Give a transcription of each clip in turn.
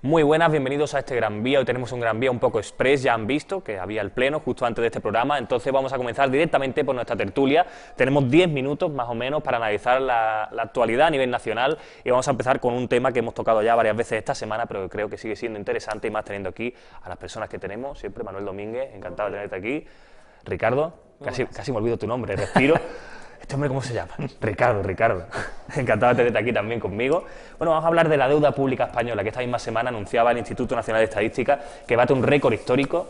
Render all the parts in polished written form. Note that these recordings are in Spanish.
Muy buenas, bienvenidos a este Gran Vía. Hoy tenemos un Gran Vía un poco express, ya han visto que había el pleno justo antes de este programa, entonces vamos a comenzar directamente por nuestra tertulia. Tenemos 10 minutos más o menos para analizar la actualidad a nivel nacional y vamos a empezar con un tema que hemos tocado ya varias veces esta semana, pero que creo que sigue siendo interesante y más teniendo aquí a las personas que tenemos, siempre Manuel Domínguez, encantado de tenerte aquí. Ricardo, casi me olvido tu nombre, Respiro. ¿Este hombre cómo se llama? Ricardo. Encantado de tenerte aquí también conmigo. Bueno, vamos a hablar de la deuda pública española, que esta misma semana anunciaba el Instituto Nacional de Estadística que bate un récord histórico.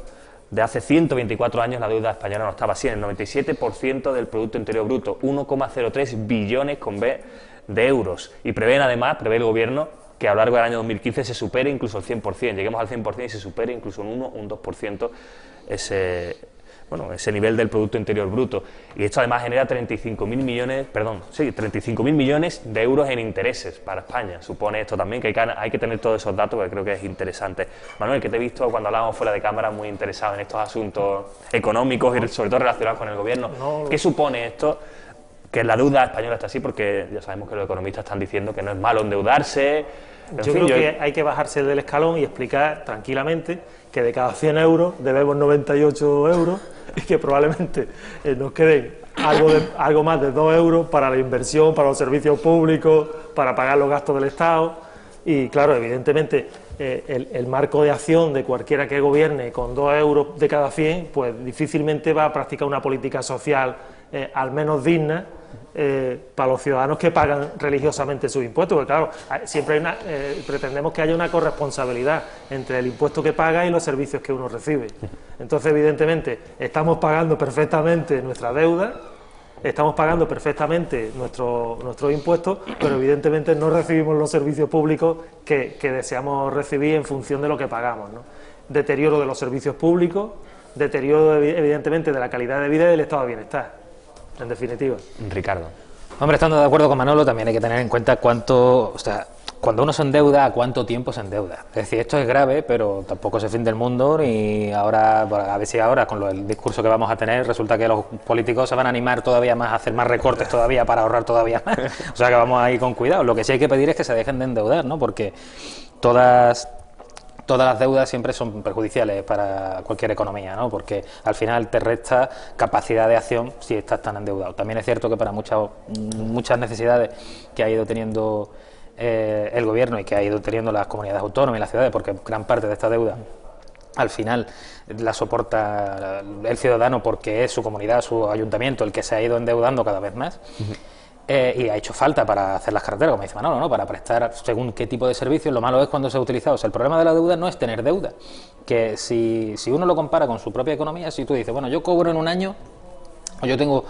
De hace 124 años la deuda española no estaba así, en el 97% del Producto Interior Bruto, 1,03 billones con B de euros. Y prevé el Gobierno que a lo largo del año 2015 se supere incluso el 100%, lleguemos al 100% y se supere incluso un 1 o un 2% ese nivel del Producto Interior Bruto. Y esto además genera 35.000 millones de euros en intereses para España. Supone esto también, que hay que tener todos esos datos, porque creo que es interesante. Manuel, que te he visto cuando hablábamos fuera de cámara muy interesado en estos asuntos económicos y sobre todo relacionados con el gobierno. ¿Qué supone esto? Que la deuda española está así, porque ya sabemos que los economistas están diciendo que no es malo endeudarse. Yo creo que hay que bajarse del escalón y explicar tranquilamente que de cada 100 euros debemos 98 euros y que probablemente nos queden algo más de 2 euros para la inversión, para los servicios públicos, para pagar los gastos del Estado. Y claro, evidentemente el marco de acción de cualquiera que gobierne con 2 euros de cada 100, pues difícilmente va a practicar una política social al menos digna para los ciudadanos que pagan religiosamente sus impuestos, porque claro, siempre pretendemos que haya una corresponsabilidad entre el impuesto que paga y los servicios que uno recibe. Entonces, evidentemente, estamos pagando perfectamente nuestra deuda, estamos pagando perfectamente nuestros impuestos, pero evidentemente no recibimos los servicios públicos que deseamos recibir en función de lo que pagamos, ¿no? Deterioro de los servicios públicos, deterioro evidentemente de la calidad de vida y del estado de bienestar, en definitiva. Ricardo. Hombre, estando de acuerdo con Manolo, también hay que tener en cuenta cuando uno se endeuda, ¿a cuánto tiempo se endeuda? Es decir, esto es grave, pero tampoco es el fin del mundo, y ahora, a ver si ahora, con el discurso que vamos a tener, resulta que los políticos se van a animar todavía más a hacer más recortes todavía para ahorrar todavía más. O sea que vamos a ir con cuidado. Lo que sí hay que pedir es que se dejen de endeudar, ¿no? Porque todas las deudas siempre son perjudiciales para cualquier economía, ¿no? Porque al final te resta capacidad de acción si estás tan endeudado. También es cierto que para muchas necesidades que ha ido teniendo el gobierno y que ha ido teniendo las comunidades autónomas y las ciudades, porque gran parte de esta deuda al final la soporta el ciudadano porque es su comunidad, su ayuntamiento el que se ha ido endeudando cada vez más. Y ha hecho falta para hacer las carreteras, como dice Manolo, ¿no? Para prestar según qué tipo de servicios. Lo malo es cuando se ha utilizado. O sea, el problema de la deuda no es tener deuda, que si uno lo compara con su propia economía, si tú dices, bueno, yo cobro en un año, o yo tengo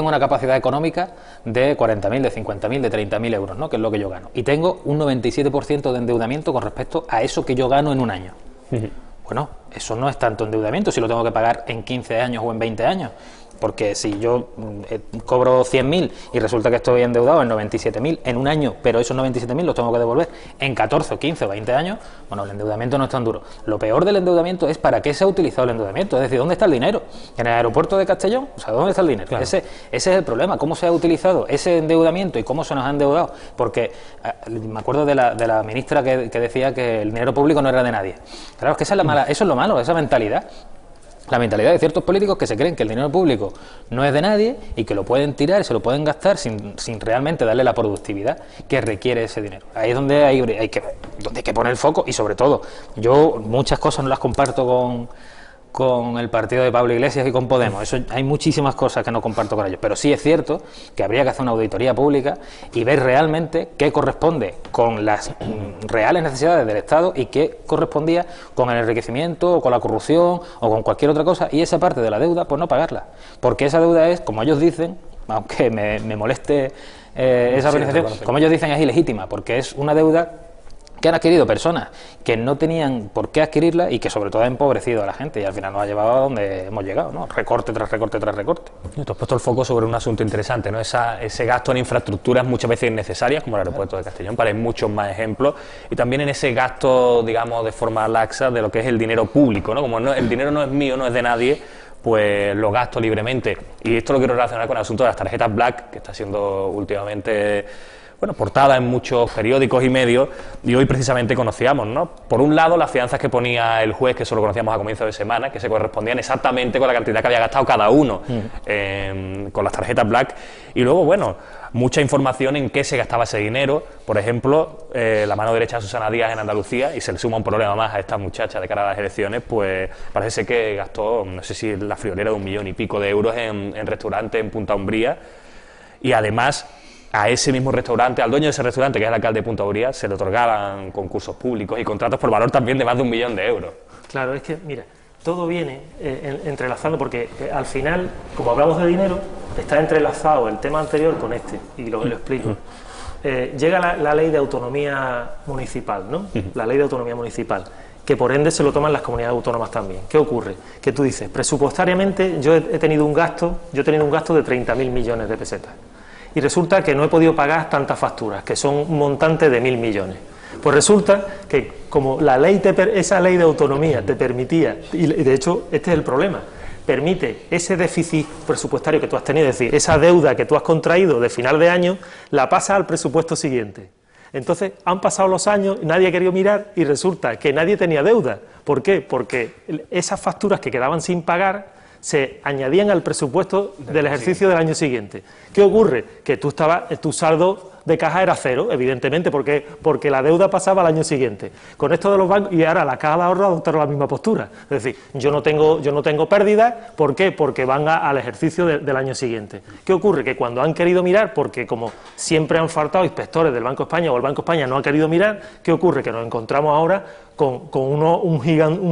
una capacidad económica de 40.000, de 50.000, de 30.000 euros, ¿no? Que es lo que yo gano, y tengo un 97% de endeudamiento con respecto a eso que yo gano en un año. Bueno, eso no es tanto endeudamiento si lo tengo que pagar en 15 años o en 20 años. Porque si yo cobro 100.000 y resulta que estoy endeudado en 97.000 en un año, pero esos 97.000 los tengo que devolver en 14, 15 o 20 años, bueno, el endeudamiento no es tan duro. Lo peor del endeudamiento es para qué se ha utilizado el endeudamiento, es decir, ¿dónde está el dinero? ¿En el aeropuerto de Castellón? O sea, ¿dónde está el dinero? Claro. Ese es el problema, cómo se ha utilizado ese endeudamiento y cómo se nos ha endeudado. Porque me acuerdo de la ministra que decía que el dinero público no era de nadie. Claro, es que eso es lo malo, esa mentalidad. La mentalidad de ciertos políticos que se creen que el dinero público no es de nadie y que lo pueden tirar y se lo pueden gastar sin realmente darle la productividad que requiere ese dinero. Ahí es donde hay que poner el foco, y sobre todo, yo muchas cosas no las comparto con el partido de Pablo Iglesias y con Podemos. Eso, hay muchísimas cosas que no comparto con ellos, pero sí es cierto que habría que hacer una auditoría pública y ver realmente qué corresponde con las reales necesidades del Estado y qué correspondía con el enriquecimiento o con la corrupción o con cualquier otra cosa, y esa parte de la deuda pues no pagarla, porque esa deuda es, como ellos dicen, aunque me moleste esa organización, como ellos dicen, es ilegítima, porque es una deuda que han adquirido personas que no tenían por qué adquirirla y que sobre todo ha empobrecido a la gente, y al final nos ha llevado a donde hemos llegado, ¿no? Recorte tras recorte tras recorte. Tú has puesto el foco sobre un asunto interesante, ¿no? Ese gasto en infraestructuras muchas veces innecesarias, como el aeropuerto de Castellón, para muchos más ejemplos, y también en ese gasto, digamos, de forma laxa de lo que es el dinero público, ¿no? Como el dinero no es mío, no es de nadie, pues lo gasto libremente. Y esto lo quiero relacionar con el asunto de las tarjetas Black, que está siendo últimamente bueno, portada en muchos periódicos y medios, y hoy precisamente conocíamos, ¿no? Por un lado, las fianzas que ponía el juez, que eso lo conocíamos a comienzo de semana, que se correspondían exactamente con la cantidad que había gastado cada uno con las tarjetas Black, y luego, bueno, mucha información en qué se gastaba ese dinero. Por ejemplo, la mano derecha de Susana Díaz en Andalucía, y se le suma un problema más a esta muchacha de cara a las elecciones, pues parece ser que gastó, no sé si la friolera de 1 millón y pico de euros en restaurantes en Punta Umbría, y además a ese mismo restaurante, al dueño de ese restaurante, que es el alcalde de Punta Umbría, se le otorgaban concursos públicos y contratos por valor también de más de 1 millón de euros. Claro, es que, mira, todo viene entrelazando, porque al final, como hablamos de dinero, está entrelazado el tema anterior con este, y lo explico. Llega la ley de autonomía municipal, ¿no? La ley de autonomía municipal, que por ende se lo toman las comunidades autónomas también. ¿Qué ocurre? Que tú dices, presupuestariamente yo he tenido un gasto de 30.000 millones de pesetas. Y resulta que no he podido pagar tantas facturas, que son un montante de 1.000 millones. Pues resulta que como esa ley de autonomía te permitía, y de hecho este es el problema, permite ese déficit presupuestario que tú has tenido, es decir, esa deuda que tú has contraído de final de año, la pasa al presupuesto siguiente. Entonces han pasado los años, nadie ha querido mirar y resulta que nadie tenía deuda. ¿Por qué? Porque esas facturas que quedaban sin pagar se añadían al presupuesto del ejercicio del año siguiente. ¿Qué ocurre? Que tu saldo de caja era cero, evidentemente, porque la deuda pasaba al año siguiente. Con esto de los bancos, y ahora la caja de ahorro adoptaron la misma postura. Es decir, yo no tengo pérdidas, ¿por qué? Porque van al ejercicio del año siguiente. ¿Qué ocurre? Que cuando han querido mirar, porque como siempre han faltado inspectores del Banco de España o el Banco de España no ha querido mirar, ¿qué ocurre? Que nos encontramos ahora con un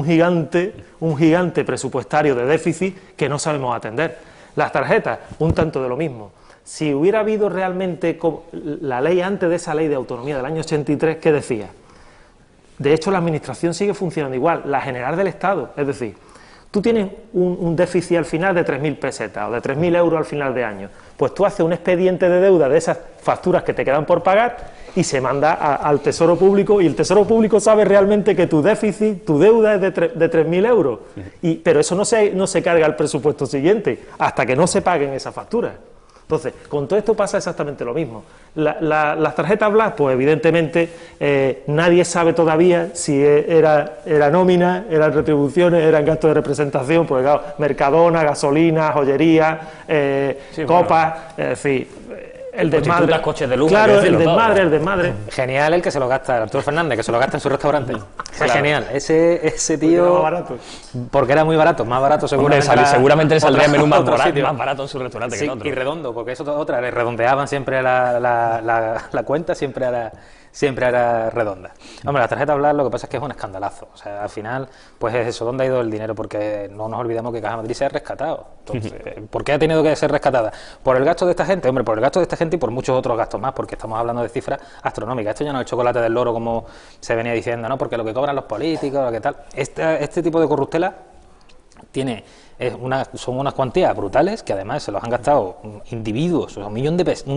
gigante presupuestario de déficit que no sabemos atender. Las tarjetas, un tanto de lo mismo. Si hubiera habido realmente la ley antes de esa ley de autonomía del año 83, ¿qué decía? De hecho, la administración sigue funcionando igual, la general del Estado. Es decir, tú tienes un déficit al final de 3.000 pesetas o de 3.000 euros al final de año. Pues tú haces un expediente de deuda de esas facturas que te quedan por pagar y se manda al Tesoro Público, y el Tesoro Público sabe realmente que tu déficit, tu deuda es de 3.000 euros. Pero eso no se carga al presupuesto siguiente hasta que no se paguen esas facturas. Entonces, con todo esto pasa exactamente lo mismo. Las tarjetas Black, pues evidentemente nadie sabe todavía si era nómina, eran retribuciones, eran gastos de representación, pues claro, Mercadona, gasolina, joyería, copas, es decir, el desmadre. Coches de lujo, claro, el desmadre. Genial el que se lo gasta, Arturo Fernández, que se lo gasta en su restaurante. Claro. Genial, ese tío... Porque era muy barato, más barato seguramente. Hombre, seguramente le saldría el menú más barato en su restaurante, sí, que en otro. Y redondo, porque eso otra, le redondeaban siempre la cuenta, siempre era redonda. Hombre, la tarjeta Black lo que pasa es que es un escandalazo. O sea, al final, pues es eso, ¿dónde ha ido el dinero? Porque no nos olvidamos que Caja Madrid se ha rescatado. Entonces, ¿por qué ha tenido que ser rescatada? ¿Por el gasto de esta gente? Hombre, por el gasto de esta gente y por muchos otros gastos más, porque estamos hablando de cifras astronómicas. Esto ya no es el chocolate del loro, como se venía diciendo, ¿no? Porque lo que cobran los políticos, lo que tal. Este tipo de corruptela son unas cuantías brutales que además se los han gastado individuos, o sea, 1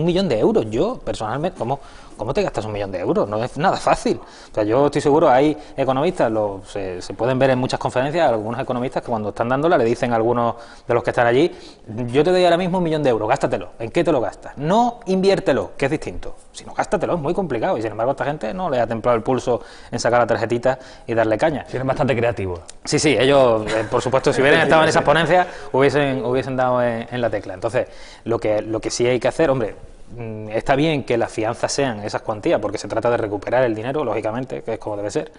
millón de euros. Yo, personalmente, ¿cómo te gastas 1 millón de euros? No es nada fácil. O sea, yo estoy seguro, hay economistas, se pueden ver en muchas conferencias, algunos economistas que cuando están dándola le dicen a algunos de los que están allí, yo te doy ahora mismo 1 millón de euros, gástatelo. ¿En qué te lo gastas? No inviértelo, que es distinto. Si no, gástatelo, es muy complicado. Y sin embargo, a esta gente no le ha templado el pulso en sacar la tarjetita y darle caña. Sí, eres bastante creativo. Sí, ellos, por supuesto, si hubieran estado en esas ponencias, hubiesen dado en la tecla. Entonces, lo que sí hay que hacer, hombre, está bien que las fianzas sean esas cuantías, porque se trata de recuperar el dinero, lógicamente, que es como debe ser,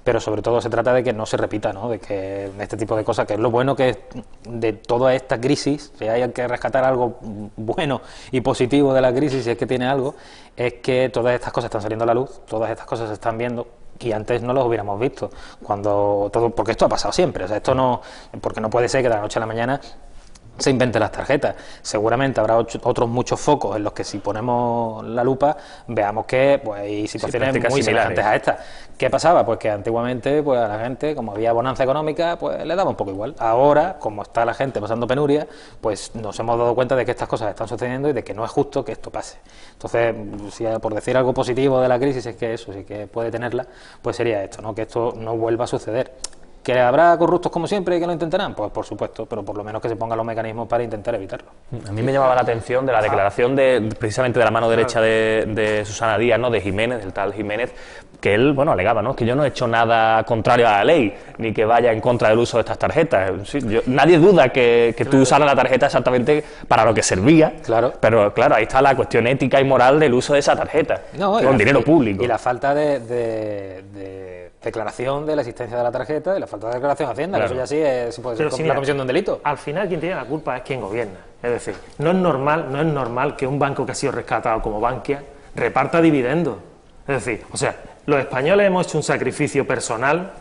pero sobre todo se trata de que no se repita, ¿no? De que este tipo de cosas, que es lo bueno que de toda esta crisis, si hay que rescatar algo bueno y positivo de la crisis, si es que tiene algo, es que todas estas cosas están saliendo a la luz, todas estas cosas se están viendo, y antes no los hubiéramos visto, porque esto ha pasado siempre, o sea, porque no puede ser que de la noche a la mañana se inventen las tarjetas. Seguramente habrá otros muchos focos en los que, si ponemos la lupa, veamos que pues hay situaciones muy semejantes a estas. ¿Qué pasaba? Pues que antiguamente, pues a la gente, como había bonanza económica, pues le daba un poco igual. Ahora, como está la gente pasando penuria, pues nos hemos dado cuenta de que estas cosas están sucediendo y de que no es justo que esto pase. Entonces, si por decir algo positivo de la crisis es que eso sí que puede tenerla, pues sería esto, ¿no? Que esto no vuelva a suceder. ¿Que habrá corruptos como siempre y que lo intentarán? Pues por supuesto, pero por lo menos que se pongan los mecanismos para intentar evitarlo. A mí me llamaba la atención de la declaración precisamente de la mano derecha de Susana Díaz, ¿no? De Jiménez, del tal Jiménez, que él, bueno, alegaba, ¿no? Que yo no he hecho nada contrario a la ley, ni que vaya en contra del uso de estas tarjetas. Sí, nadie duda que tú usaras la tarjeta exactamente para lo que servía, claro. Pero claro, ahí está la cuestión ética y moral del uso de esa tarjeta, con dinero público. Y la falta de declaración de la existencia de la tarjeta y la falta de declaración de Hacienda, claro. Que eso ya sí se puede ser la comisión de un delito. Al final quien tiene la culpa es quien gobierna. Es decir, no es normal que un banco que ha sido rescatado como Bankia reparta dividendos. Es decir, o sea, los españoles hemos hecho un sacrificio personal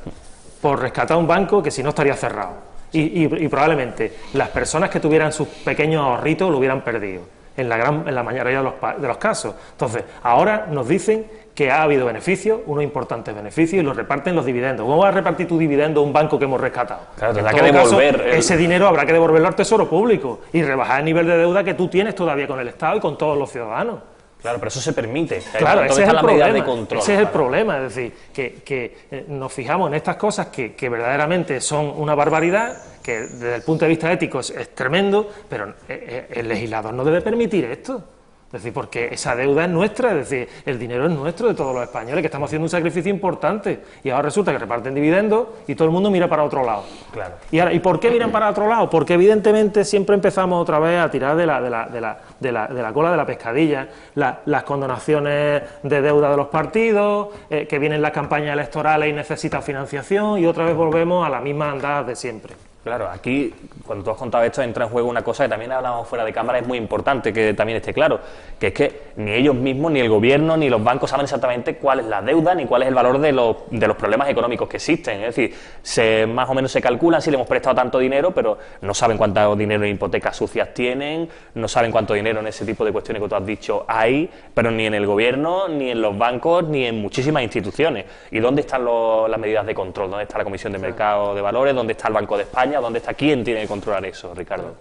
por rescatar un banco que si no estaría cerrado. Y probablemente las personas que tuvieran sus pequeños ahorritos lo hubieran perdido, en la mayoría de los casos. Entonces, ahora nos dicen que ha habido beneficios, unos importantes beneficios, y los reparten los dividendos. ¿Cómo vas a repartir tu dividendo a un banco que hemos rescatado? Claro, tendrá que devolver. Ese dinero habrá que devolverlo al Tesoro Público y rebajar el nivel de deuda que tú tienes todavía con el Estado y con todos los ciudadanos. Claro, pero eso se permite. Claro, ese es el problema. De control, ese es el problema, es decir, que nos fijamos en estas cosas que verdaderamente son una barbaridad, que desde el punto de vista ético es tremendo, pero el legislador no debe permitir esto. Es decir, porque esa deuda es nuestra, es decir, el dinero es nuestro de todos los españoles, que estamos haciendo un sacrificio importante, y ahora resulta que reparten dividendos y todo el mundo mira para otro lado. Claro. ¿Y por qué miran para otro lado? Porque evidentemente siempre empezamos otra vez a tirar de la cola de la pescadilla, las condonaciones de deuda de los partidos, que vienen las campañas electorales y necesitan financiación, y otra vez volvemos a las mismas andadas de siempre. Claro, aquí, cuando tú has contado esto, entra en juego una cosa que también hablábamos fuera de cámara, es muy importante que también esté claro, que es que ni ellos mismos, ni el gobierno, ni los bancos saben exactamente cuál es la deuda, ni cuál es el valor de los problemas económicos que existen. Es decir, más o menos se calculan si le hemos prestado tanto dinero, pero no saben cuánto dinero en hipotecas sucias tienen, no saben cuánto dinero en ese tipo de cuestiones que tú has dicho hay, pero ni en el gobierno, ni en los bancos, ni en muchísimas instituciones. ¿Y dónde están las medidas de control? ¿Dónde está la Comisión de Mercado de Valores? ¿Dónde está el Banco de España? ¿Dónde está? ¿Quién tiene que controlar eso, Ricardo?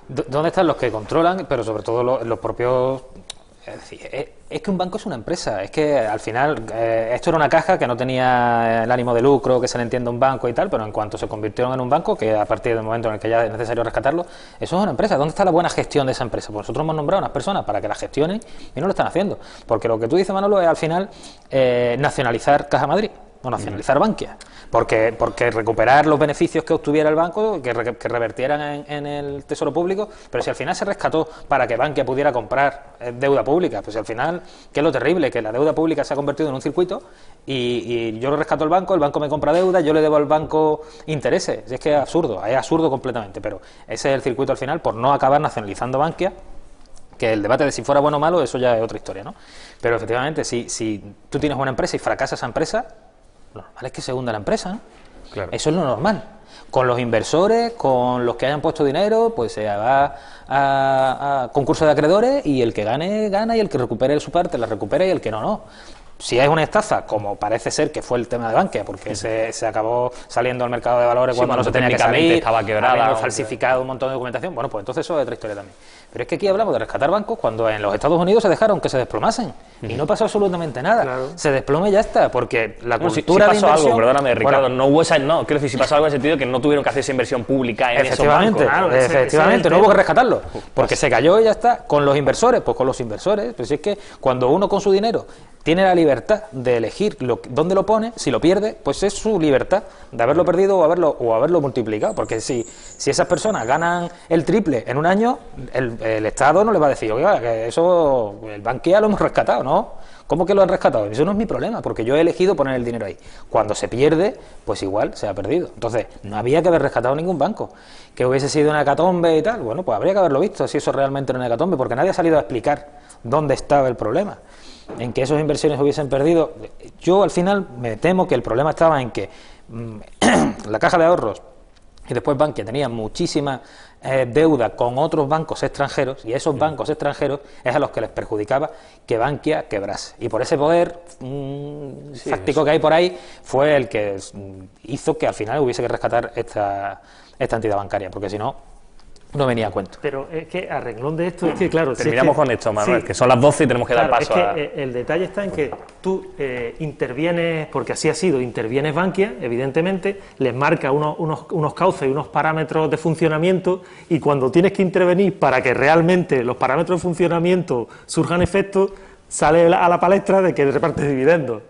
¿Dónde están los que controlan? Pero sobre todo los propios... Es decir, es que un banco es una empresa, es que al final esto era una caja que no tenía el ánimo de lucro, que se le entiende un banco y tal, pero en cuanto se convirtieron en un banco, que a partir del momento en el que ya es necesario rescatarlo, eso es una empresa. ¿Dónde está la buena gestión de esa empresa? Pues nosotros hemos nombrado a unas personas para que la gestionen y no lo están haciendo, porque lo que tú dices, Manolo, es al final nacionalizar Caja Madrid o nacionalizar Bankia, porque recuperar los beneficios que obtuviera el banco, que revertieran en el Tesoro Público, pero si al final se rescató para que Bankia pudiera comprar deuda pública, pues al final, ¿qué es lo terrible? Que la deuda pública se ha convertido en un circuito y yo lo rescato el banco me compra deuda, yo le debo al banco intereses. Es que es absurdo completamente, pero ese es el circuito al final por no acabar nacionalizando Bankia, que el debate de si fuera bueno o malo, eso ya es otra historia, ¿no? Pero efectivamente, si tú tienes una empresa y fracasa esa empresa, lo normal es que se hunda la empresa, ¿no? Claro. Eso es lo normal. Con los inversores, con los que hayan puesto dinero, pues se va a concurso de acreedores y el que gane, gana, y el que recupere su parte la recupera y el que no, no. Si es una estafa, como parece ser que fue el tema de Bankia, porque se acabó saliendo al mercado de valores cuando no se tenía que salir, estaba quebrada, habiendo falsificado un montón de documentación, bueno, pues entonces eso es otra historia también. Pero es que aquí hablamos de rescatar bancos cuando en los Estados Unidos se dejaron que se desplomasen y no pasó absolutamente nada. Claro. Se desplome y ya está, porque la cultura si de inversión... algo, perdóname, Ricardo, bueno, no hubo esa... No, quiero decir, si pasó algo en el sentido de que no tuvieron que hacer esa inversión pública en esos bancos. Claro, efectivamente, no hubo que rescatarlo, porque se cayó y ya está. Con los inversores, pues con los inversores. Pues es que cuando uno con su dinero tiene la libertad de elegir dónde lo pone, si lo pierde, pues es su libertad de haberlo perdido o haberlo multiplicado, porque si esas personas ganan el triple en un año, el Estado no le va a decir, oiga, que eso, el Bankia lo hemos rescatado, ¿no? ¿Cómo que lo han rescatado? Eso no es mi problema, porque yo he elegido poner el dinero ahí. Cuando se pierde, pues igual se ha perdido. Entonces, no había que haber rescatado ningún banco. Que hubiese sido una hecatombe y tal, bueno, pues habría que haberlo visto si eso realmente era una hecatombe, porque nadie ha salido a explicar dónde estaba el problema. En que esas inversiones hubiesen perdido. Yo al final me temo que el problema estaba en que la Caja de Ahorros y después Bankia tenía muchísima deuda con otros bancos extranjeros, y esos bancos extranjeros es a los que les perjudicaba que Bankia quebrase. Y por ese poder fáctico que hay por ahí fue el que hizo que al final hubiese que rescatar esta entidad bancaria, porque si no no venía a cuento. Pero es que a renglón de esto, es que claro... Terminamos con esto, Manuel, que son las 12 y tenemos que dar paso a... El detalle está en que tú intervienes, porque así ha sido, intervienes Bankia, evidentemente, les marca unos cauces y unos parámetros de funcionamiento, y cuando tienes que intervenir para que realmente los parámetros de funcionamiento surjan efectos, sale a la palestra de que reparte dividendos.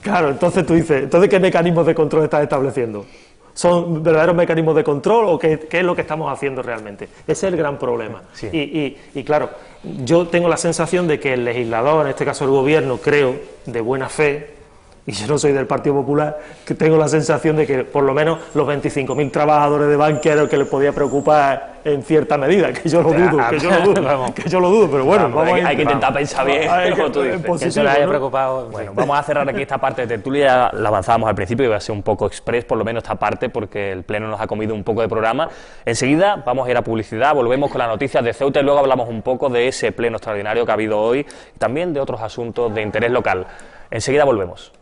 Claro, entonces tú dices, ¿entonces qué mecanismos de control estás estableciendo? ¿Son verdaderos mecanismos de control o qué es lo que estamos haciendo realmente? Ese es el gran problema. Sí. Y claro, yo tengo la sensación de que el legislador, en este caso el gobierno, creo, de buena fe, y yo no soy del Partido Popular, que tengo la sensación de que por lo menos los 25.000 trabajadores de Bankia era lo que les podía preocupar en cierta medida, que yo lo dudo, pero bueno, hay que intentar pensar bien, como tú dices. Que se le haya preocupado. Bueno, vamos a cerrar aquí esta parte de tertulia, la avanzábamos al principio y va a ser un poco express, por lo menos esta parte, porque el Pleno nos ha comido un poco de programa. Enseguida vamos a ir a publicidad, volvemos con las noticias de Ceuta y luego hablamos un poco de ese Pleno extraordinario que ha habido hoy y también de otros asuntos de interés local. Enseguida volvemos.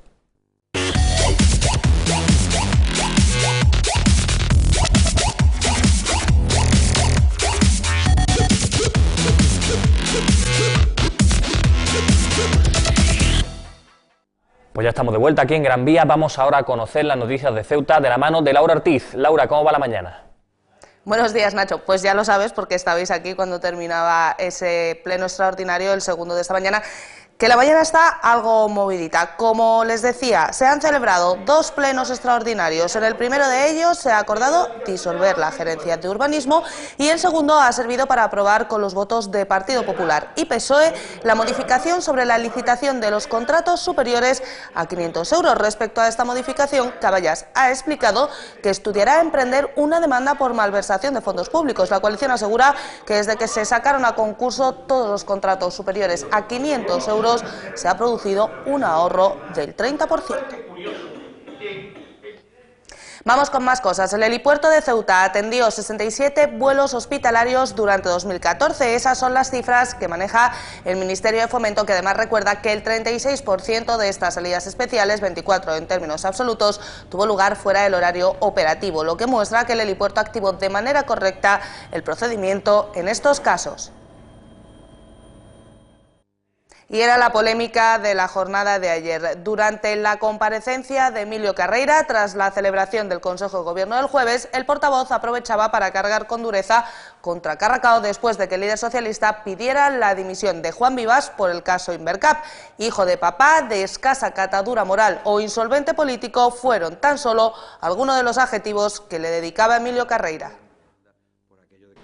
Pues ya estamos de vuelta aquí en Gran Vía. Vamos ahora a conocer las noticias de Ceuta de la mano de Laura Ortiz. Laura, ¿cómo va la mañana? Buenos días, Nacho. Pues ya lo sabes porque estabais aquí cuando terminaba ese pleno extraordinario, el segundo de esta mañana, que la mañana está algo movidita. Como les decía, se han celebrado 2 plenos extraordinarios. En el primero de ellos se ha acordado disolver la Gerencia de Urbanismo y el segundo ha servido para aprobar con los votos de Partido Popular y PSOE la modificación sobre la licitación de los contratos superiores a 500 euros. Respecto a esta modificación, Caballas ha explicado que estudiará emprender una demanda por malversación de fondos públicos. La coalición asegura que desde que se sacaron a concurso todos los contratos superiores a 500 euros se ha producido un ahorro del 30%. Vamos con más cosas. El helipuerto de Ceuta atendió 67 vuelos hospitalarios durante 2014. Esas son las cifras que maneja el Ministerio de Fomento, que además recuerda que el 36% de estas salidas especiales, 24 en términos absolutos, tuvo lugar fuera del horario operativo, lo que muestra que el helipuerto activó de manera correcta el procedimiento en estos casos. Y era la polémica de la jornada de ayer. Durante la comparecencia de Emilio Carreira, tras la celebración del Consejo de Gobierno del jueves, el portavoz aprovechaba para cargar con dureza contra Carracao después de que el líder socialista pidiera la dimisión de Juan Vivas por el caso Invercap. Hijo de papá, de escasa catadura moral o insolvente político fueron tan solo algunos de los adjetivos que le dedicaba Emilio Carreira.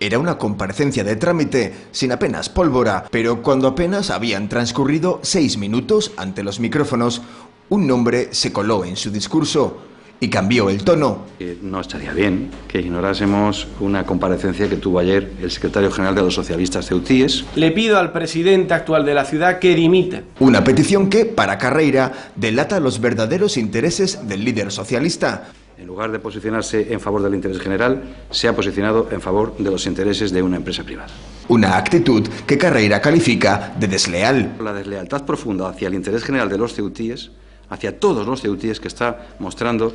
Era una comparecencia de trámite, sin apenas pólvora, pero cuando apenas habían transcurrido 6 minutos ante los micrófonos, un nombre se coló en su discurso y cambió el tono. No estaría bien que ignorásemos una comparecencia que tuvo ayer el secretario general de los socialistas ceutíes. Le pido al presidente actual de la ciudad que dimita. Una petición que, para Carreira, delata los verdaderos intereses del líder socialista. En lugar de posicionarse en favor del interés general, se ha posicionado en favor de los intereses de una empresa privada. Una actitud que Carreira califica de desleal. La deslealtad profunda hacia el interés general de los ceutíes, hacia todos los ceutíes, que está mostrando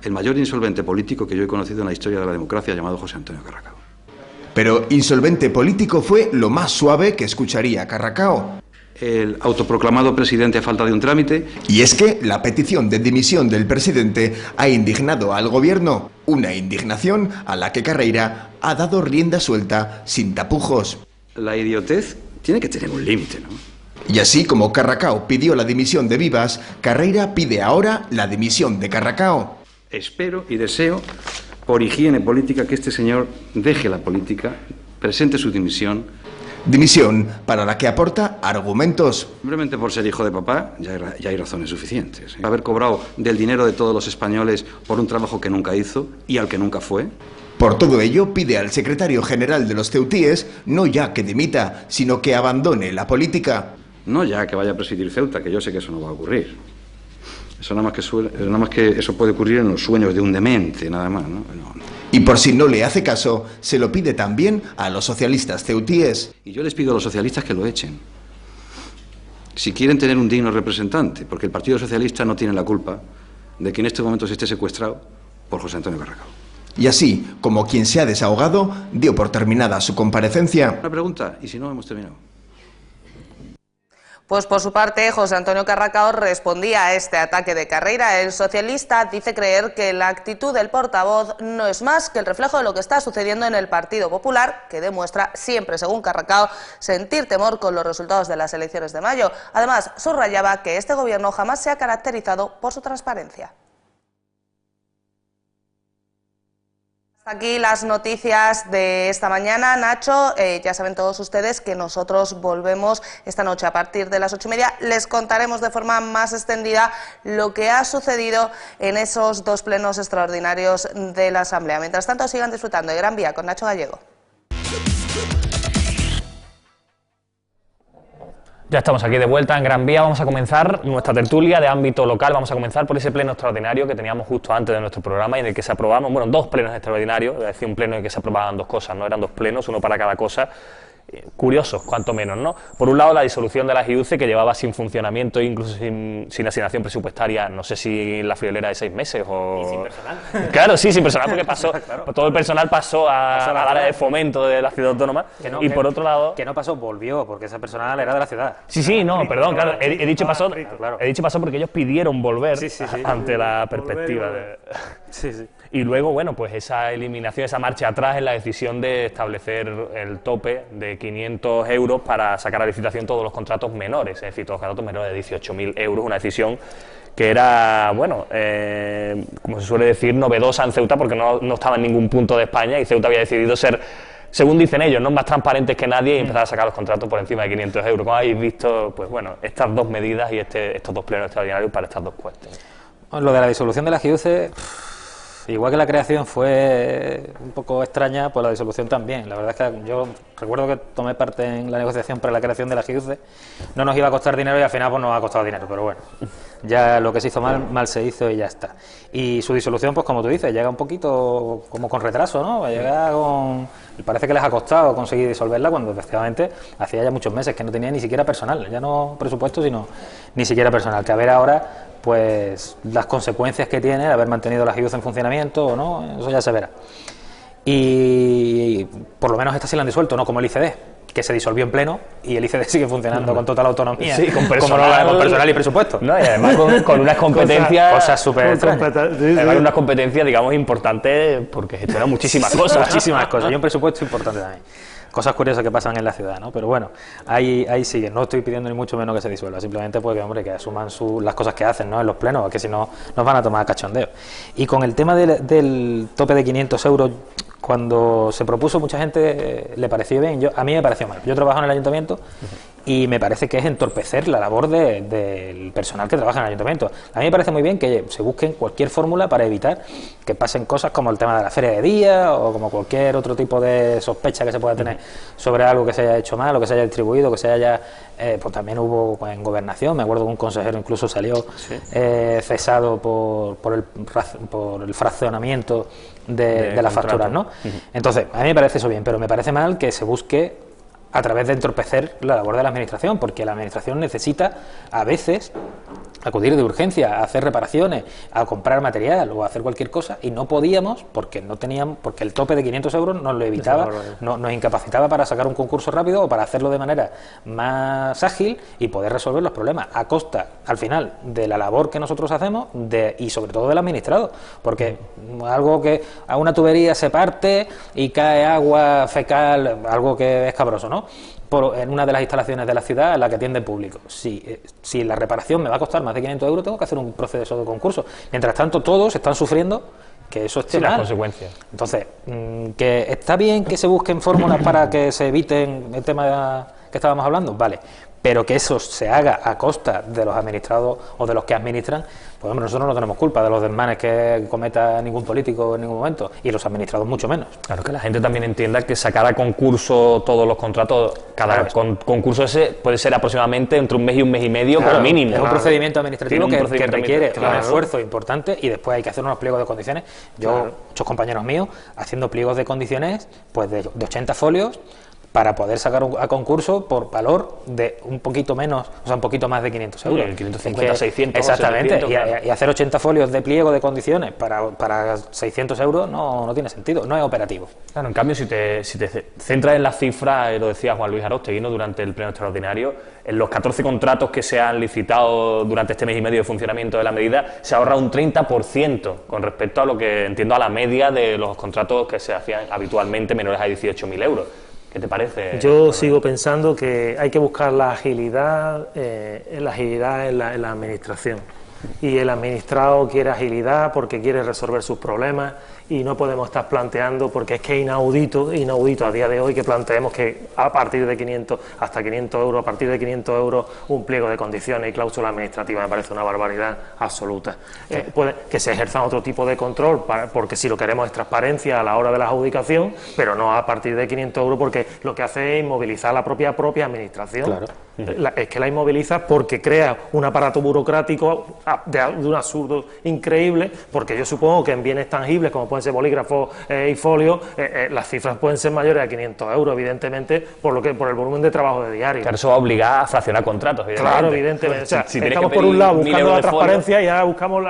el mayor insolvente político que yo he conocido en la historia de la democracia, llamado José Antonio Carracao. Pero insolvente político fue lo más suave que escucharía Carracao. El autoproclamado presidente a falta de un trámite. Y es que la petición de dimisión del presidente ha indignado al gobierno, una indignación a la que Carreira ha dado rienda suelta sin tapujos. La idiotez tiene que tener un límite, ¿no? Y así como Carracao pidió la dimisión de Vivas, Carreira pide ahora la dimisión de Carracao. Espero y deseo, por higiene política, que este señor deje la política, presente su dimisión. Dimisión para la que aporta argumentos. Simplemente por ser hijo de papá ya hay razones suficientes. Haber cobrado del dinero de todos los españoles por un trabajo que nunca hizo y al que nunca fue. Por todo ello, pide al secretario general de los ceutíes no ya que dimita, sino que abandone la política. No ya que vaya a presidir Ceuta, que yo sé que eso no va a ocurrir. Eso nada más que eso puede ocurrir en los sueños de un demente, nada más, ¿no? Y por si no le hace caso, se lo pide también a los socialistas ceutíes. Y yo les pido a los socialistas que lo echen. Si quieren tener un digno representante, porque el Partido Socialista no tiene la culpa de que en estos momentos esté secuestrado por José Antonio Carracao. Y así, como quien se ha desahogado, dio por terminada su comparecencia. Una pregunta, y si no, hemos terminado. Pues por su parte, José Antonio Carracao respondía a este ataque de Carreira. El socialista dice creer que la actitud del portavoz no es más que el reflejo de lo que está sucediendo en el Partido Popular, que demuestra siempre, según Carracao, sentir temor con los resultados de las elecciones de mayo. Además, subrayaba que este gobierno jamás se ha caracterizado por su transparencia. Aquí las noticias de esta mañana, Nacho. Ya saben todos ustedes que nosotros volvemos esta noche a partir de las 8:30. Les contaremos de forma más extendida lo que ha sucedido en esos 2 plenos extraordinarios de la Asamblea. Mientras tanto, sigan disfrutando de Gran Vía con Nacho Gallego. Ya estamos aquí de vuelta en Gran Vía. Vamos a comenzar nuestra tertulia de ámbito local. Vamos a comenzar por ese pleno extraordinario que teníamos justo antes de nuestro programa y en el que se aprobaron, bueno, 2 plenos extraordinarios, es decir, un pleno en el que se aprobaban 2 cosas, no eran 2 plenos, uno para cada cosa. Curiosos, cuanto menos, ¿no? Por un lado, la disolución de la GIUCE, que llevaba sin funcionamiento, incluso sin asignación presupuestaria, no sé si la friolera de 6 meses o... Y sin personal. Claro, sí, sin personal, porque pasó, Claro. todo el personal pasó a la área de fomento de la ciudad autónoma. Y por otro lado... Que no pasó, volvió, porque ese personal era de la ciudad. Sí, no, perdón, claro, he dicho pasó, claro. he dicho pasó porque ellos pidieron volver Sí. ante la perspectiva de... Sí. Y luego, bueno, pues esa eliminación, esa marcha atrás en la decisión de establecer el tope de 500 euros para sacar a licitación todos los contratos menores, es decir, todos los contratos menores de 18.000 euros, una decisión que era, bueno, como se suele decir, novedosa en Ceuta porque no estaba en ningún punto de España y Ceuta había decidido ser, según dicen ellos, no más transparentes que nadie y empezar a sacar los contratos por encima de 500 euros. Como habéis visto, pues bueno, estas 2 medidas y estos 2 plenos extraordinarios para estas 2 cuestiones. Lo de la disolución de la GIUCE... Igual que la creación fue un poco extraña, pues la disolución también. La verdad es que yo recuerdo que tomé parte en la negociación para la creación de la GIUCE. No nos iba a costar dinero y al final pues nos ha costado dinero, pero bueno, ya lo que se hizo mal se hizo y ya está. Y su disolución, pues como tú dices, llega un poquito como con retraso, ¿no? Llega con... Parece que les ha costado conseguir disolverla cuando efectivamente hacía ya muchos meses que no tenía ni siquiera personal, ya no presupuesto, sino ni siquiera personal. Que a ver ahora pues las consecuencias que tiene el haber mantenido la GIUCE en funcionamiento o no, eso ya se verá. Y por lo menos esta sí la han disuelto, no como el ICD, que se disolvió en pleno y el ICD sigue funcionando con total autonomía, sí, con personal y presupuesto. No, y además con unas competencias... Cosas súper extrañas. Además unas competencias, digamos, importantes porque gestionan muchísimas cosas. Muchísimas cosas, y un presupuesto importante también. Cosas curiosas que pasan en la ciudad, ¿no? Pero bueno, ahí sigue. No estoy pidiendo ni mucho menos que se disuelva, simplemente pues que, hombre, que asuman las cosas que hacen, ¿no? En los plenos, que si no nos van a tomar cachondeo. Y con el tema del tope de 500 euros, cuando se propuso, mucha gente le pareció bien. A mí me pareció mal. Yo trabajo en el ayuntamiento y me parece que es entorpecer la labor del personal que trabaja en el ayuntamiento. A mí me parece muy bien que se busquen cualquier fórmula para evitar que pasen cosas como el tema de la feria de día o como cualquier otro tipo de sospecha que se pueda tener sobre algo que se haya hecho mal o que se haya distribuido, que se haya... pues también hubo en gobernación, me acuerdo que un consejero incluso salió cesado por el fraccionamiento de las facturas, ¿no? Entonces, a mí me parece eso bien, pero me parece mal que se busque a través de entorpecer la labor de la administración, porque la administración necesita a veces acudir de urgencia a hacer reparaciones, a comprar material o a hacer cualquier cosa, y no podíamos porque no teníamos, porque el tope de 500 euros nos lo evitaba, nos incapacitaba para sacar un concurso rápido o para hacerlo de manera más ágil y poder resolver los problemas a costa, al final, de la labor que nosotros hacemos y sobre todo del administrado, porque algo que a una tubería se parte y cae agua fecal, algo que es cabroso, ¿no? En una de las instalaciones de la ciudad en la que atiende el público. Si la reparación me va a costar más de 500 euros, tengo que hacer un proceso de concurso. Mientras tanto, todos están sufriendo que eso esté mal. Las consecuencias. Entonces, que está bien que se busquen fórmulas para que se eviten el tema que estábamos hablando, vale, pero que eso se haga a costa de los administrados o de los que administran, pues hombre, nosotros no tenemos culpa de los desmanes que cometa ningún político en ningún momento, y los administrados mucho menos. Claro, que la gente también entienda que sacar a concurso todos los contratos, cada concurso ese puede ser aproximadamente entre un mes y medio, como mínimo. Es un procedimiento administrativo que requiere un esfuerzo importante importante y después hay que hacer unos pliegos de condiciones. Muchos compañeros míos haciendo pliegos de condiciones pues de 80 folios, para poder sacar a concurso por valor de un poquito menos, o sea, un poquito más de 500 euros. 550, 600, exactamente, 700, claro. y hacer 80 folios de pliego de condiciones para 600 euros no tiene sentido, no es operativo. Claro, en cambio, si te centras en las cifras, lo decía Juan Luis Aróstegui, ¿no?, durante el pleno extraordinario, en los 14 contratos que se han licitado durante este mes y medio de funcionamiento de la medida, se ahorra un 30% con respecto a lo que entiendo a la media de los contratos que se hacían habitualmente menores a 18.000 euros. ¿Qué te parece? Yo sigo pensando que hay que buscar la agilidad en la administración. Y el administrado quiere agilidad porque quiere resolver sus problemas y no podemos estar planteando, porque es que es inaudito a día de hoy que planteemos que a partir de 500 hasta 500 euros, a partir de 500 euros un pliego de condiciones y cláusula administrativa. Me parece una barbaridad absoluta. Puede que se ejerzan otro tipo de control, porque si lo queremos es transparencia a la hora de la adjudicación, pero no a partir de 500 euros, porque lo que hace es inmovilizar la propia administración. Claro. Es que la inmoviliza porque crea un aparato burocrático de un absurdo increíble, porque yo supongo que en bienes tangibles como pueden ser bolígrafos y folios, las cifras pueden ser mayores a 500 euros, evidentemente, por el volumen de trabajo de diario. Claro, eso va a obligar a fraccionar contratos, evidentemente. Claro, evidentemente. O sea, si estamos por un lado buscando la transparencia y ahora buscamos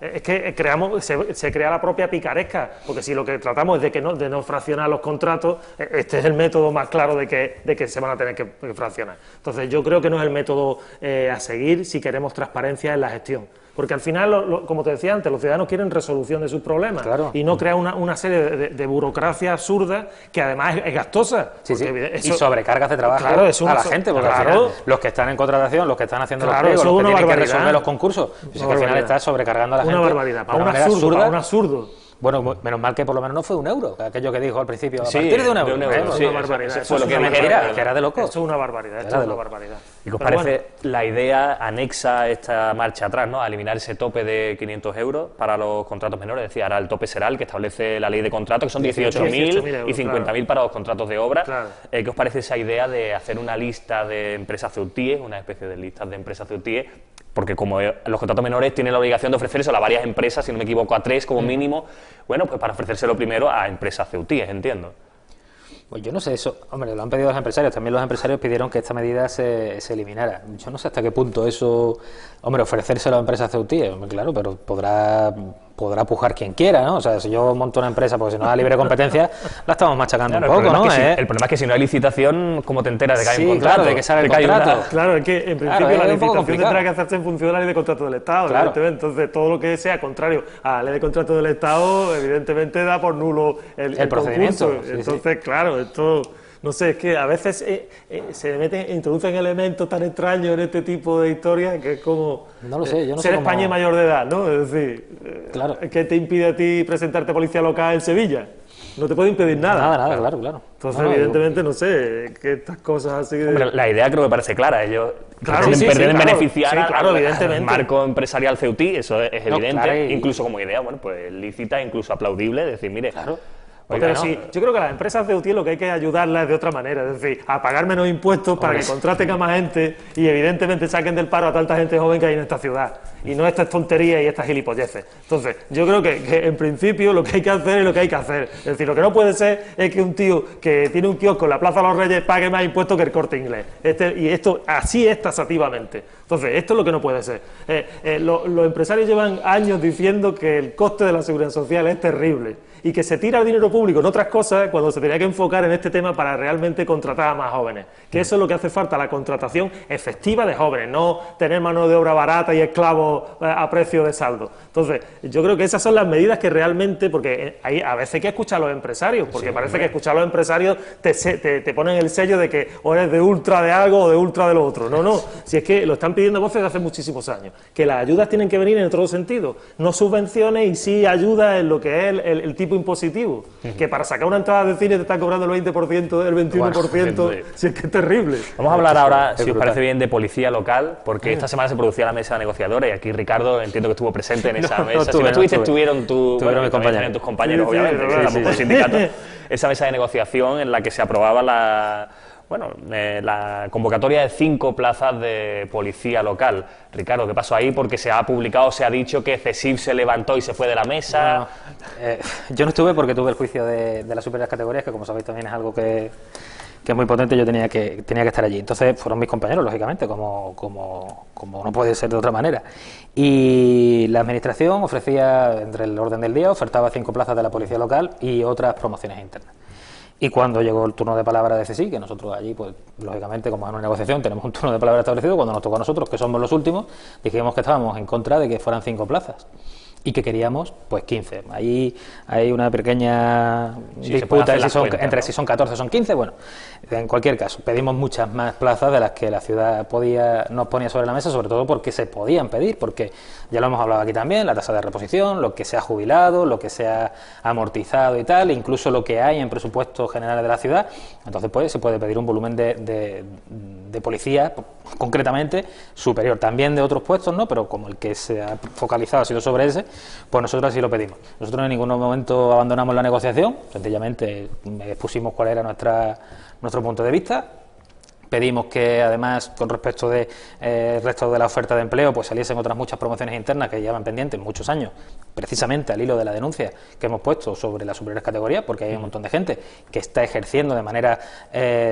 es que se crea la propia picaresca, porque si lo que tratamos es de no fraccionar los contratos, este es el método más claro de que se van a tener que fraccionar. Entonces, yo creo que no es el método a seguir si queremos transparencia en la gestión. Porque al final, como te decía antes, los ciudadanos quieren resolución de sus problemas, claro, y no crear una serie de burocracia absurda que además es gastosa. Sí, sí. Y sobrecargas de trabajo, claro, a la gente, porque al final, los que están en contratación, los que están haciendo los pliegos, los que tienen que resolver los concursos, pues es que al final está sobrecargando a la gente. Una barbaridad, para un absurdo. Bueno, menos mal que por lo menos no fue €1, aquello que dijo al principio, a partir de €1. Es una barbaridad. Eso fue lo que dijeron, que era de loco. Esto es una barbaridad, esto es una barbaridad. ¿Y qué os parece la idea anexa esta marcha atrás, ¿no?, a eliminar ese tope de 500 euros para los contratos menores? Es decir, ahora el tope será el que establece la ley de contratos, que son 18.000 y 50.000 para los contratos de obra. Claro. ¿Qué os parece esa idea de hacer una lista de empresas CEUTIE, una especie de listas de empresas CEUTIE? Porque como los contratos menores tienen la obligación de ofrecérselo a varias empresas, si no me equivoco a 3 como mínimo, bueno, pues para ofrecérselo primero a empresas CEUTIE, entiendo. Pues yo no sé eso, hombre, lo han pedido los empresarios, también los empresarios pidieron que esta medida se eliminara. Yo no sé hasta qué punto eso, hombre, ofrecérselo a empresas CEUTIE, claro, pero podrá pujar quien quiera, ¿no? O sea, si yo monto una empresa, porque si no da libre competencia, la estamos machacando un poco, ¿no? El problema es que si no hay licitación, ¿cómo te enteras de que hay un contrato? Claro, de que sale el contrato. Claro, es que en principio la licitación tendrá que hacerse en función de la ley de contrato del Estado, claro. Evidentemente. Entonces, todo lo que sea contrario a la ley de contrato del Estado, evidentemente da por nulo el procedimiento. Sí, entonces, claro, esto... No sé, es que a veces introducen elementos tan extraños en este tipo de historias que es como... No lo sé, yo no ser sé España y mayor de edad, ¿no? Es decir, claro. ¿qué te impide a ti presentarte policía local en Sevilla? No te puede impedir nada. Nada, claro. Entonces, evidentemente, no sé, que estas cosas así... Hombre, la idea creo que parece clara. Ellos pretenden beneficiar al marco empresarial CEUTI, eso es evidente. Claro, incluso como idea, bueno, pues lícita, incluso aplaudible, decir, mire... Claro. Pero sí, yo creo que las empresas de UTI lo que hay que ayudarlas de otra manera, es decir, a pagar menos impuestos para que contraten a más gente y evidentemente saquen del paro a tanta gente joven que hay en esta ciudad y no estas tonterías y estas gilipolleces. Entonces, yo creo que en principio lo que hay que hacer es lo que hay que hacer. Es decir, lo que no puede ser es que un tío que tiene un kiosco en la Plaza de los Reyes pague más impuestos que el Corte Inglés. Y esto así es tasativamente. Entonces, esto es lo que no puede ser. Los empresarios llevan años diciendo que el coste de la seguridad social es terrible y que se tira el dinero público en otras cosas cuando se tenía que enfocar en este tema para realmente contratar a más jóvenes. Que eso es lo que hace falta, la contratación efectiva de jóvenes, no tener mano de obra barata y esclavos a precio de saldo. Entonces, yo creo que esas son las medidas que realmente, porque a veces hay que escuchar a los empresarios, porque parece que escuchar a los empresarios te ponen el sello de que o eres de ultra de algo o de ultra de lo otro. No, si es que lo están pidiendo voces desde hace muchísimos años, que las ayudas tienen que venir en otro sentido, no subvenciones y sí ayudas en lo que es el tipo impositivo, que para sacar una entrada de cine te están cobrando el 20%, el 21%, si es que es terrible. Vamos a hablar ahora, si os parece bien, de policía local, porque esta semana se producía la mesa negociadora y aquí Ricardo entiendo que estuvo presente en esa mesa. Si no estuviste, estuvieron tus compañeros, obviamente, que estamos por sindicatos. Esa mesa de negociación en la que se aprobaba la convocatoria de 5 plazas de policía local. Ricardo, ¿qué pasó ahí? Porque se ha publicado, se ha dicho que CESIF se levantó y se fue de la mesa. Yo no estuve porque tuve el juicio de las superiores categorías, que como sabéis también es algo que es muy potente, yo tenía que estar allí. Entonces fueron mis compañeros, lógicamente, como no puede ser de otra manera. Y la administración ofrecía, entre el orden del día, ofertaba 5 plazas de la policía local y otras promociones internas. Y cuando llegó el turno de palabra de CSI, que nosotros allí, pues lógicamente, como es una negociación, tenemos un turno de palabra establecido, cuando nos tocó a nosotros, que somos los últimos, dijimos que estábamos en contra de que fueran 5 plazas y que queríamos pues 15. Ahí hay una pequeña disputa entre si son 14 o son 15. Bueno, en cualquier caso, pedimos muchas más plazas de las que la ciudad nos ponía sobre la mesa, sobre todo porque se podían pedir, porque ya lo hemos hablado aquí también, la tasa de reposición, lo que se ha jubilado, lo que se ha amortizado y tal, incluso lo que hay en presupuestos generales de la ciudad. Entonces pues se puede pedir un volumen de policía concretamente superior, también de otros puestos, ¿no? Pero como el que se ha focalizado ha sido sobre ese, pues nosotros así lo pedimos. Nosotros en ningún momento abandonamos la negociación, sencillamente expusimos cuál era nuestro punto de vista. Pedimos que, además, con respecto del resto de la oferta de empleo, pues saliesen otras muchas promociones internas que llevan pendientes muchos años, precisamente al hilo de la denuncia que hemos puesto sobre las superiores categorías, porque hay un montón de gente que está ejerciendo de manera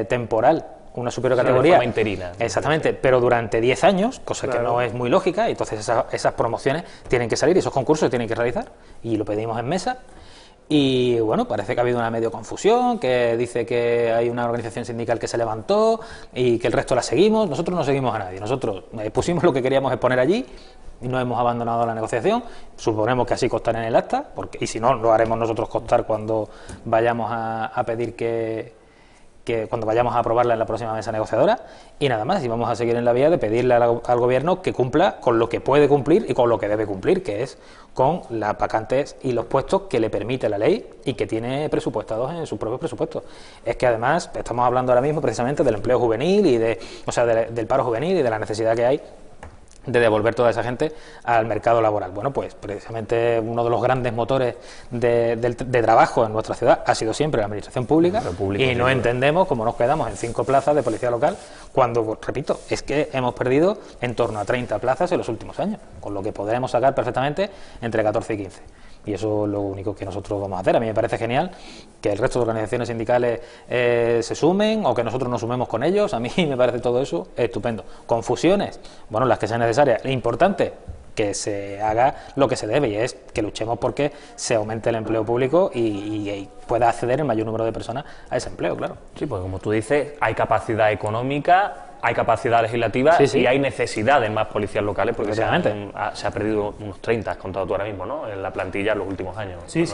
temporal una superior categoría. De forma interina. Exactamente, pero durante 10 años, cosa que no es muy lógica, y entonces esas promociones tienen que salir, y esos concursos tienen que realizar, y lo pedimos en mesa. Y bueno, parece que ha habido una medio confusión, que dice que hay una organización sindical que se levantó y que el resto la seguimos. Nosotros no seguimos a nadie, nosotros pusimos lo que queríamos exponer allí y no hemos abandonado la negociación. Suponemos que así constará en el acta, y si no, lo haremos nosotros constar cuando vayamos a pedir que cuando vayamos a aprobarla en la próxima mesa negociadora, y nada más, y vamos a seguir en la vía de pedirle al gobierno que cumpla con lo que puede cumplir y con lo que debe cumplir, que es con las vacantes y los puestos que le permite la ley y que tiene presupuestados en sus propios presupuestos. Es que además estamos hablando ahora mismo precisamente del empleo juvenil y del paro juvenil y de la necesidad que hay de devolver toda esa gente al mercado laboral. Bueno, pues precisamente uno de los grandes motores de trabajo en nuestra ciudad ha sido siempre la administración pública, y no entendemos cómo nos quedamos en 5 plazas de policía local cuando, repito, es que hemos perdido en torno a 30 plazas en los últimos años, con lo que podremos sacar perfectamente entre 14 y 15. Y eso es lo único que nosotros vamos a hacer. A mí me parece genial que el resto de organizaciones sindicales se sumen, o que nosotros nos sumemos con ellos. A mí me parece todo eso estupendo. Confusiones, bueno, las que sean necesarias. Lo importante, que se haga lo que se debe, y es que luchemos porque se aumente el empleo público y pueda acceder el mayor número de personas a ese empleo, claro. Sí, pues como tú dices, hay capacidad económica, hay capacidad legislativa, sí. Y hay necesidad de más policías locales, porque se Efectivamente. ha perdido unos 30, has contado tú ahora mismo, ¿no?, en la plantilla en los últimos años. Sí.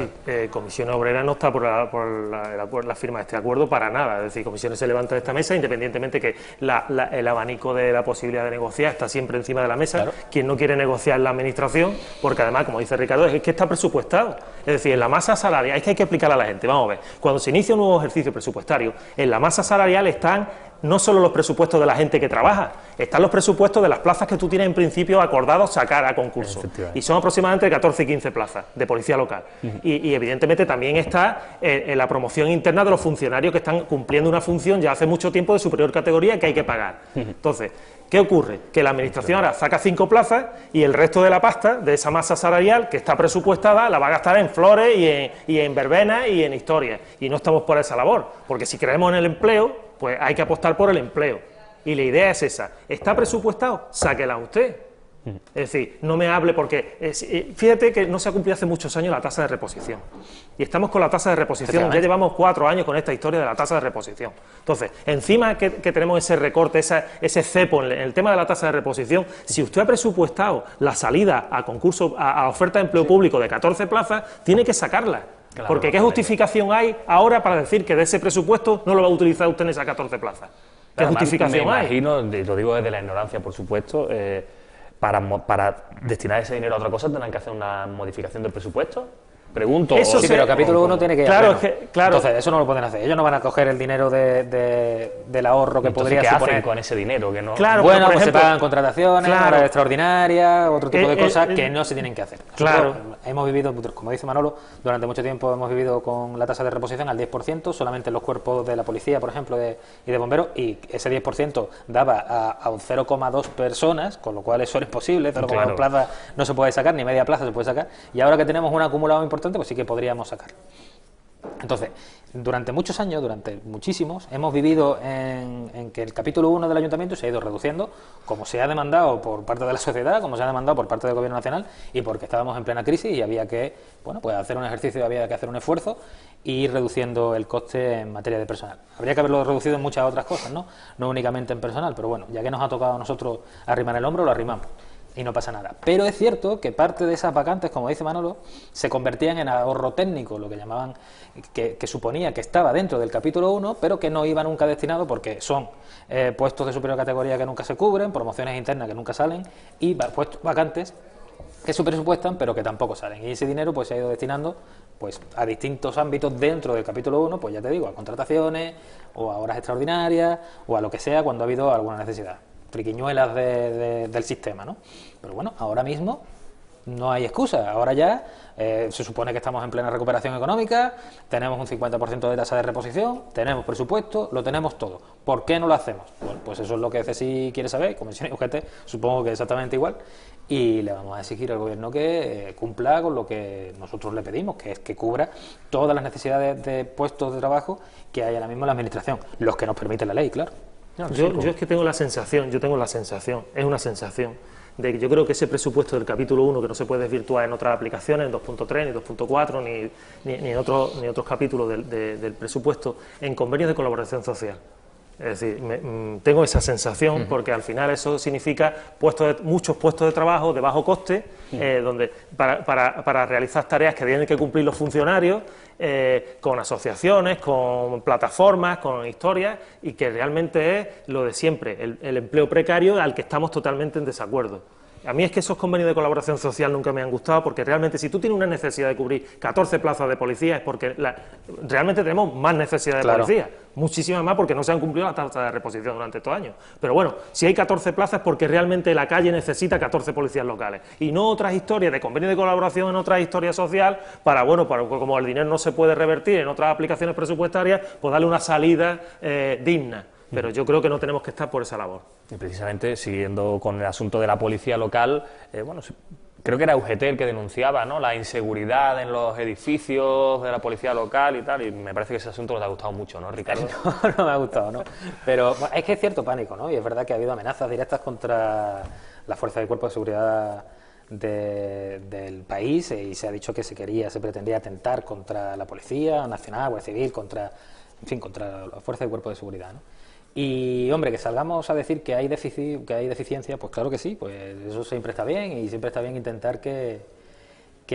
Comisión Obrera no está por la firma de este acuerdo para nada. Es decir, Comisiones se levanta de esta mesa, independientemente que el abanico de la posibilidad de negociar está siempre encima de la mesa. Claro. Quien no quiere negociar es la Administración, porque además, como dice Ricardo, es que está presupuestado. Es decir, en la masa salarial, es que hay que explicarle a la gente. Vamos a ver, cuando se inicia un nuevo ejercicio presupuestario, en la masa salarial están no solo los presupuestos de la gente que trabaja, están los presupuestos de las plazas que tú tienes en principio acordados sacar a concurso. Y son aproximadamente 14 y 15 plazas de policía local. Y evidentemente también está en la promoción interna de los funcionarios que están cumpliendo una función ya hace mucho tiempo de superior categoría que hay que pagar. Entonces, ¿qué ocurre? Que la Administración ahora saca 5 plazas y el resto de la pasta, de esa masa salarial que está presupuestada, la va a gastar en flores y en verbenas y en historias. Y no estamos por esa labor, porque si creemos en el empleo, pues hay que apostar por el empleo. Y la idea es esa. ¿Está presupuestado? Sáquela usted. Es decir, no me hable porque... fíjate que no se ha cumplido hace muchos años la tasa de reposición. Y estamos con la tasa de reposición. Ya llevamos 4 años con esta historia de la tasa de reposición. Entonces, encima que tenemos ese recorte, ese cepo en el tema de la tasa de reposición, si usted ha presupuestado la salida a concurso, a oferta de empleo público de 14 plazas, tiene que sacarla. Claro, porque ¿qué justificación hay ahora para decir que de ese presupuesto no lo va a utilizar usted en esas 14 plazas? ¿Qué justificación hay? Me imagino, lo digo desde la ignorancia, por supuesto, para destinar ese dinero a otra cosa tendrán que hacer una modificación del presupuesto. Pregunto. Eso sí, pero capítulo 1 tiene que... Claro, claro. Entonces, eso no lo pueden hacer. Ellos no van a coger el dinero del ahorro que podría ¿qué suponer hacen con ese dinero? Que no... Claro, bueno, por pues ejemplo, se pagan contrataciones, horas extraordinarias, otro tipo de cosas que no se tienen que hacer. Claro. Nosotros hemos vivido, como dice Manolo, durante mucho tiempo hemos vivido con la tasa de reposición al 10%, solamente en los cuerpos de la policía, por ejemplo, y de bomberos, y ese 10% daba a 0,2 personas, con lo cual eso es imposible, 0,2 plazas no se puede sacar, ni media plaza se puede sacar, y ahora que tenemos un acumulado importante, pues sí que podríamos sacar. Entonces, durante muchos años, durante muchísimos, hemos vivido en que el capítulo 1 del Ayuntamiento se ha ido reduciendo, como se ha demandado por parte de la sociedad, como se ha demandado por parte del Gobierno Nacional, y porque estábamos en plena crisis y había que, bueno, pues hacer un ejercicio, había que hacer un esfuerzo e ir reduciendo el coste en materia de personal. Habría que haberlo reducido en muchas otras cosas, ¿no? No únicamente en personal, pero bueno, ya que nos ha tocado a nosotros arrimar el hombro, lo arrimamos. Y no pasa nada. Pero es cierto que parte de esas vacantes, como dice Manolo, se convertían en ahorro técnico, lo que llamaban, que suponía que estaba dentro del capítulo 1, pero que no iba nunca destinado porque son puestos de superior categoría que nunca se cubren, promociones internas que nunca salen y puestos vacantes que se presupuestan pero que tampoco salen. Y ese dinero pues se ha ido destinando pues a distintos ámbitos dentro del capítulo 1, pues ya te digo, a contrataciones o a horas extraordinarias o a lo que sea cuando ha habido alguna necesidad. Triquiñuelas del sistema, ¿no? Pero bueno, ahora mismo no hay excusa. Ahora ya se supone que estamos en plena recuperación económica, tenemos un 50% de tasa de reposición, tenemos presupuesto, lo tenemos todo. ¿Por qué no lo hacemos? Bueno, pues eso es lo que CSI quiere saber, Comisión y UGT supongo que exactamente igual, y le vamos a exigir al Gobierno que cumpla con lo que nosotros le pedimos, que es que cubra todas las necesidades de puestos de trabajo que hay ahora mismo en la Administración, los que nos permite la ley, claro. Yo es que tengo la sensación, es una sensación, de que yo creo que ese presupuesto del capítulo 1, que no se puede desvirtuar en otras aplicaciones, en 2.3, ni 2.4, ni en otros capítulos del presupuesto, en convenios de colaboración social. Es decir, tengo esa sensación porque al final eso significa muchos puestos de trabajo de bajo coste, donde para realizar tareas que tienen que cumplir los funcionarios, con asociaciones, con plataformas, con historias, y que realmente es lo de siempre, el empleo precario al que estamos totalmente en desacuerdo. A mí es que esos convenios de colaboración social nunca me han gustado, porque realmente si tú tienes una necesidad de cubrir 14 plazas de policía es porque realmente tenemos más necesidad de policía, muchísimas más, porque no se han cumplido las tasas de reposición durante estos años. Pero bueno, si hay 14 plazas es porque realmente la calle necesita 14 policías locales, y no otras historias de convenio de colaboración en otras historias social como el dinero no se puede revertir en otras aplicaciones presupuestarias, pues darle una salida digna. Pero yo creo que no tenemos que estar por esa labor. Y precisamente, siguiendo con el asunto de la policía local, creo que era UGT el que denunciaba, ¿no?, la inseguridad en los edificios de la policía local y tal, y me parece que ese asunto no te ha gustado mucho, ¿no, Ricardo? No me ha gustado, ¿no? Pero es que hay cierto pánico, ¿no? Y es verdad que ha habido amenazas directas contra la fuerza del Cuerpo de Seguridad del país, y se ha dicho que se pretendía atentar contra la Policía Nacional, Guardia Civil, contra la fuerza del Cuerpo de Seguridad, ¿no? Y, hombre, que salgamos a decir que hay deficiencia, pues claro que sí, pues eso siempre está bien, y siempre está bien intentar que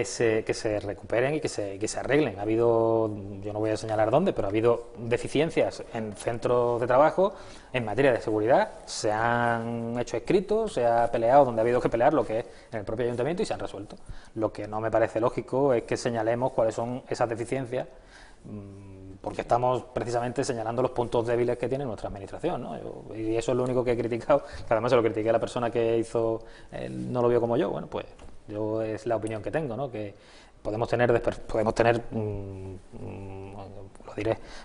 se recuperen y que se arreglen. Ha habido, yo no voy a señalar dónde, pero ha habido deficiencias en centros de trabajo en materia de seguridad, se han hecho escritos, se ha peleado donde ha habido que pelear, lo que es en el propio ayuntamiento, y se han resuelto. Lo que no me parece lógico es que señalemos cuáles son esas deficiencias, porque estamos precisamente señalando los puntos débiles que tiene nuestra administración, ¿no? Y eso es lo único que he criticado, que además se lo critiqué a la persona que hizo, no lo vio como yo. Bueno, pues yo es la opinión que tengo, ¿no? Que podemos tener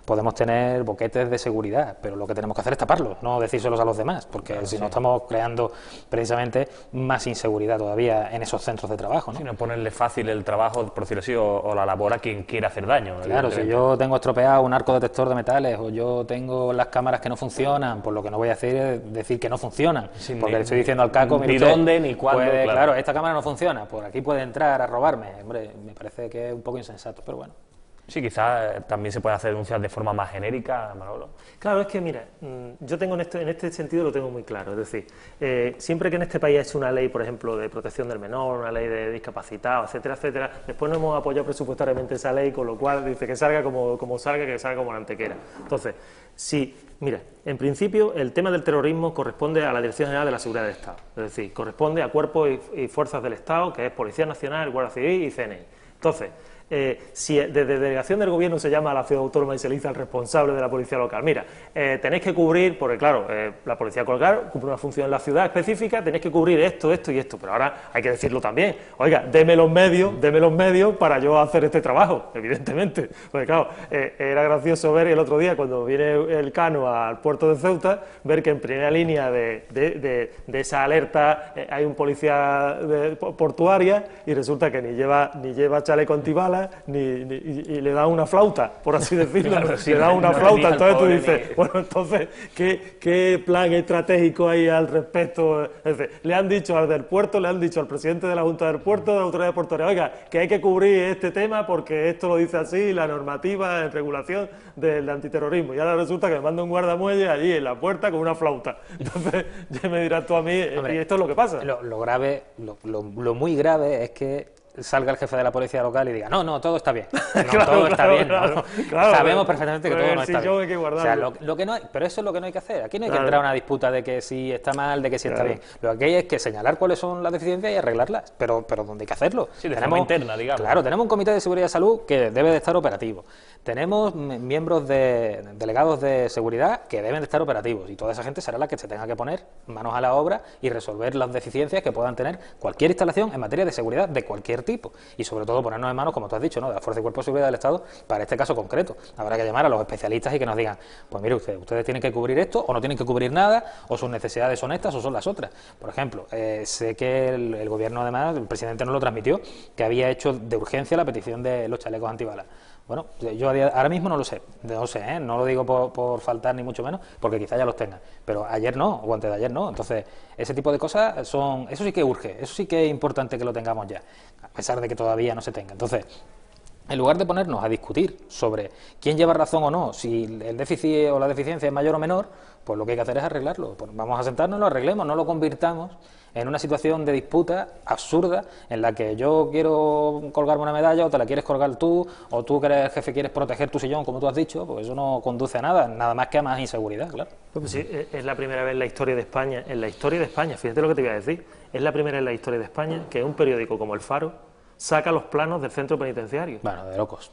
podemos tener boquetes de seguridad, pero lo que tenemos que hacer es taparlos, no decírselos a los demás, porque claro, si no estamos creando precisamente más inseguridad todavía en esos centros de trabajo, ¿no? Sino ponerle fácil el trabajo, por decirlo así, o la labor a quien quiera hacer daño. Claro, si yo tengo estropeado un arco detector de metales, o yo tengo las cámaras que no funcionan, pues lo que no voy a hacer es decir que no funcionan, porque le estoy diciendo al caco, ni dónde, ni cuándo. Claro, esta cámara no funciona, por aquí puede entrar a robarme. Hombre, me parece que es un poco insensato, pero bueno. Sí, quizás también se puede hacer denuncias de forma más genérica, Manolo. Claro, es que mira, yo tengo en este sentido lo tengo muy claro, es decir, siempre que en este país ha hecho una ley, por ejemplo, de protección del menor, una ley de discapacitados, etcétera, etcétera, después no hemos apoyado presupuestariamente esa ley, con lo cual dice que salga como salga, que salga como la antequera. Entonces, sí, mira, en principio el tema del terrorismo corresponde a la Dirección General de la Seguridad del Estado, es decir, corresponde a cuerpos y fuerzas del Estado, que es Policía Nacional, Guardia Civil y CNI. Entonces, si desde delegación del Gobierno se llama a la ciudad autónoma y se le dice al responsable de la policía local, mira, tenéis que cubrir, porque claro, la policía local cumple una función en la ciudad específica, tenéis que cubrir esto, esto y esto, pero ahora hay que decirlo también, oiga, deme los medios para yo hacer este trabajo, evidentemente, porque claro, era gracioso ver el otro día cuando viene el Cano al puerto de Ceuta, ver que en primera línea de esa alerta hay un policía portuaria y resulta que ni lleva chaleco antibalas, disputa y le da una flauta, por así decirlo, Claro, sí, le da una no flauta, elimina al entonces tú pobre dices, ni- bueno, entonces, ¿qué plan estratégico hay al respecto? Es decir, le han dicho al del puerto, le han dicho al presidente de la Junta del Puerto, de la Autoridad Portuaria, oiga, que hay que cubrir este tema porque esto lo dice así, la normativa en regulación del antiterrorismo, y ahora resulta que me manda un guardamuelle allí en la puerta con una flauta. Entonces, ya me dirás tú a mí, Hombre, y esto es lo que pasa. Lo grave, lo muy grave es que salga el jefe de la policía local y diga, no, todo está bien. No, Claro, todo está claro, bien. ¿no? claro, claro, Sabemos pero- perfectamente que pero todo el no está sillón bien. hay que O guardarlo. sea, lo que no hay, pero eso es lo que no hay que hacer. Aquí no hay que Claro. entrar a una disputa de que si está mal, de que si está Claro. bien. Lo que hay es que señalar cuáles son las deficiencias y arreglarlas. Pero donde hay que hacerlo. Sí, de forma interna, digamos. Claro, tenemos un comité de seguridad y salud que debe de estar operativo. Tenemos miembros delegados de seguridad que deben de estar operativos. Y toda esa gente será la que se tenga que poner manos a la obra y resolver las deficiencias que puedan tener cualquier instalación en materia de seguridad de cualquier tipo. Y sobre todo ponernos en manos, como tú has dicho, ¿no?, de la Fuerza y Cuerpo de Seguridad del Estado para este caso concreto. Habrá que llamar a los especialistas y que nos digan, pues mire ustedes tienen que cubrir esto o no tienen que cubrir nada, o sus necesidades son estas o son las otras. Por ejemplo, sé que el gobierno, además, el presidente nos lo transmitió, que había hecho de urgencia la petición de los chalecos antibalas. Bueno, yo ahora mismo no lo sé, no lo digo por faltar ni mucho menos, porque quizá ya los tengan, pero ayer no, o antes de ayer no. Entonces, ese tipo de cosas eso sí que urge, eso sí que es importante que lo tengamos ya, a pesar de que todavía no se tenga. Entonces, en lugar de ponernos a discutir sobre quién lleva razón o no, si el déficit o la deficiencia es mayor o menor, pues lo que hay que hacer es arreglarlo. Pues vamos a sentarnos, lo arreglemos, no lo convirtamos en una situación de disputa absurda en la que yo quiero colgarme una medalla o te la quieres colgar tú, o tú que eres el jefe quieres proteger tu sillón, como tú has dicho, pues eso no conduce a nada más que a más inseguridad, claro. Pues sí, es la primera vez en la historia de España, fíjate lo que te voy a decir, es la primera vez en la historia de España que un periódico como El Faro saca los planos del centro penitenciario. Bueno, de locos.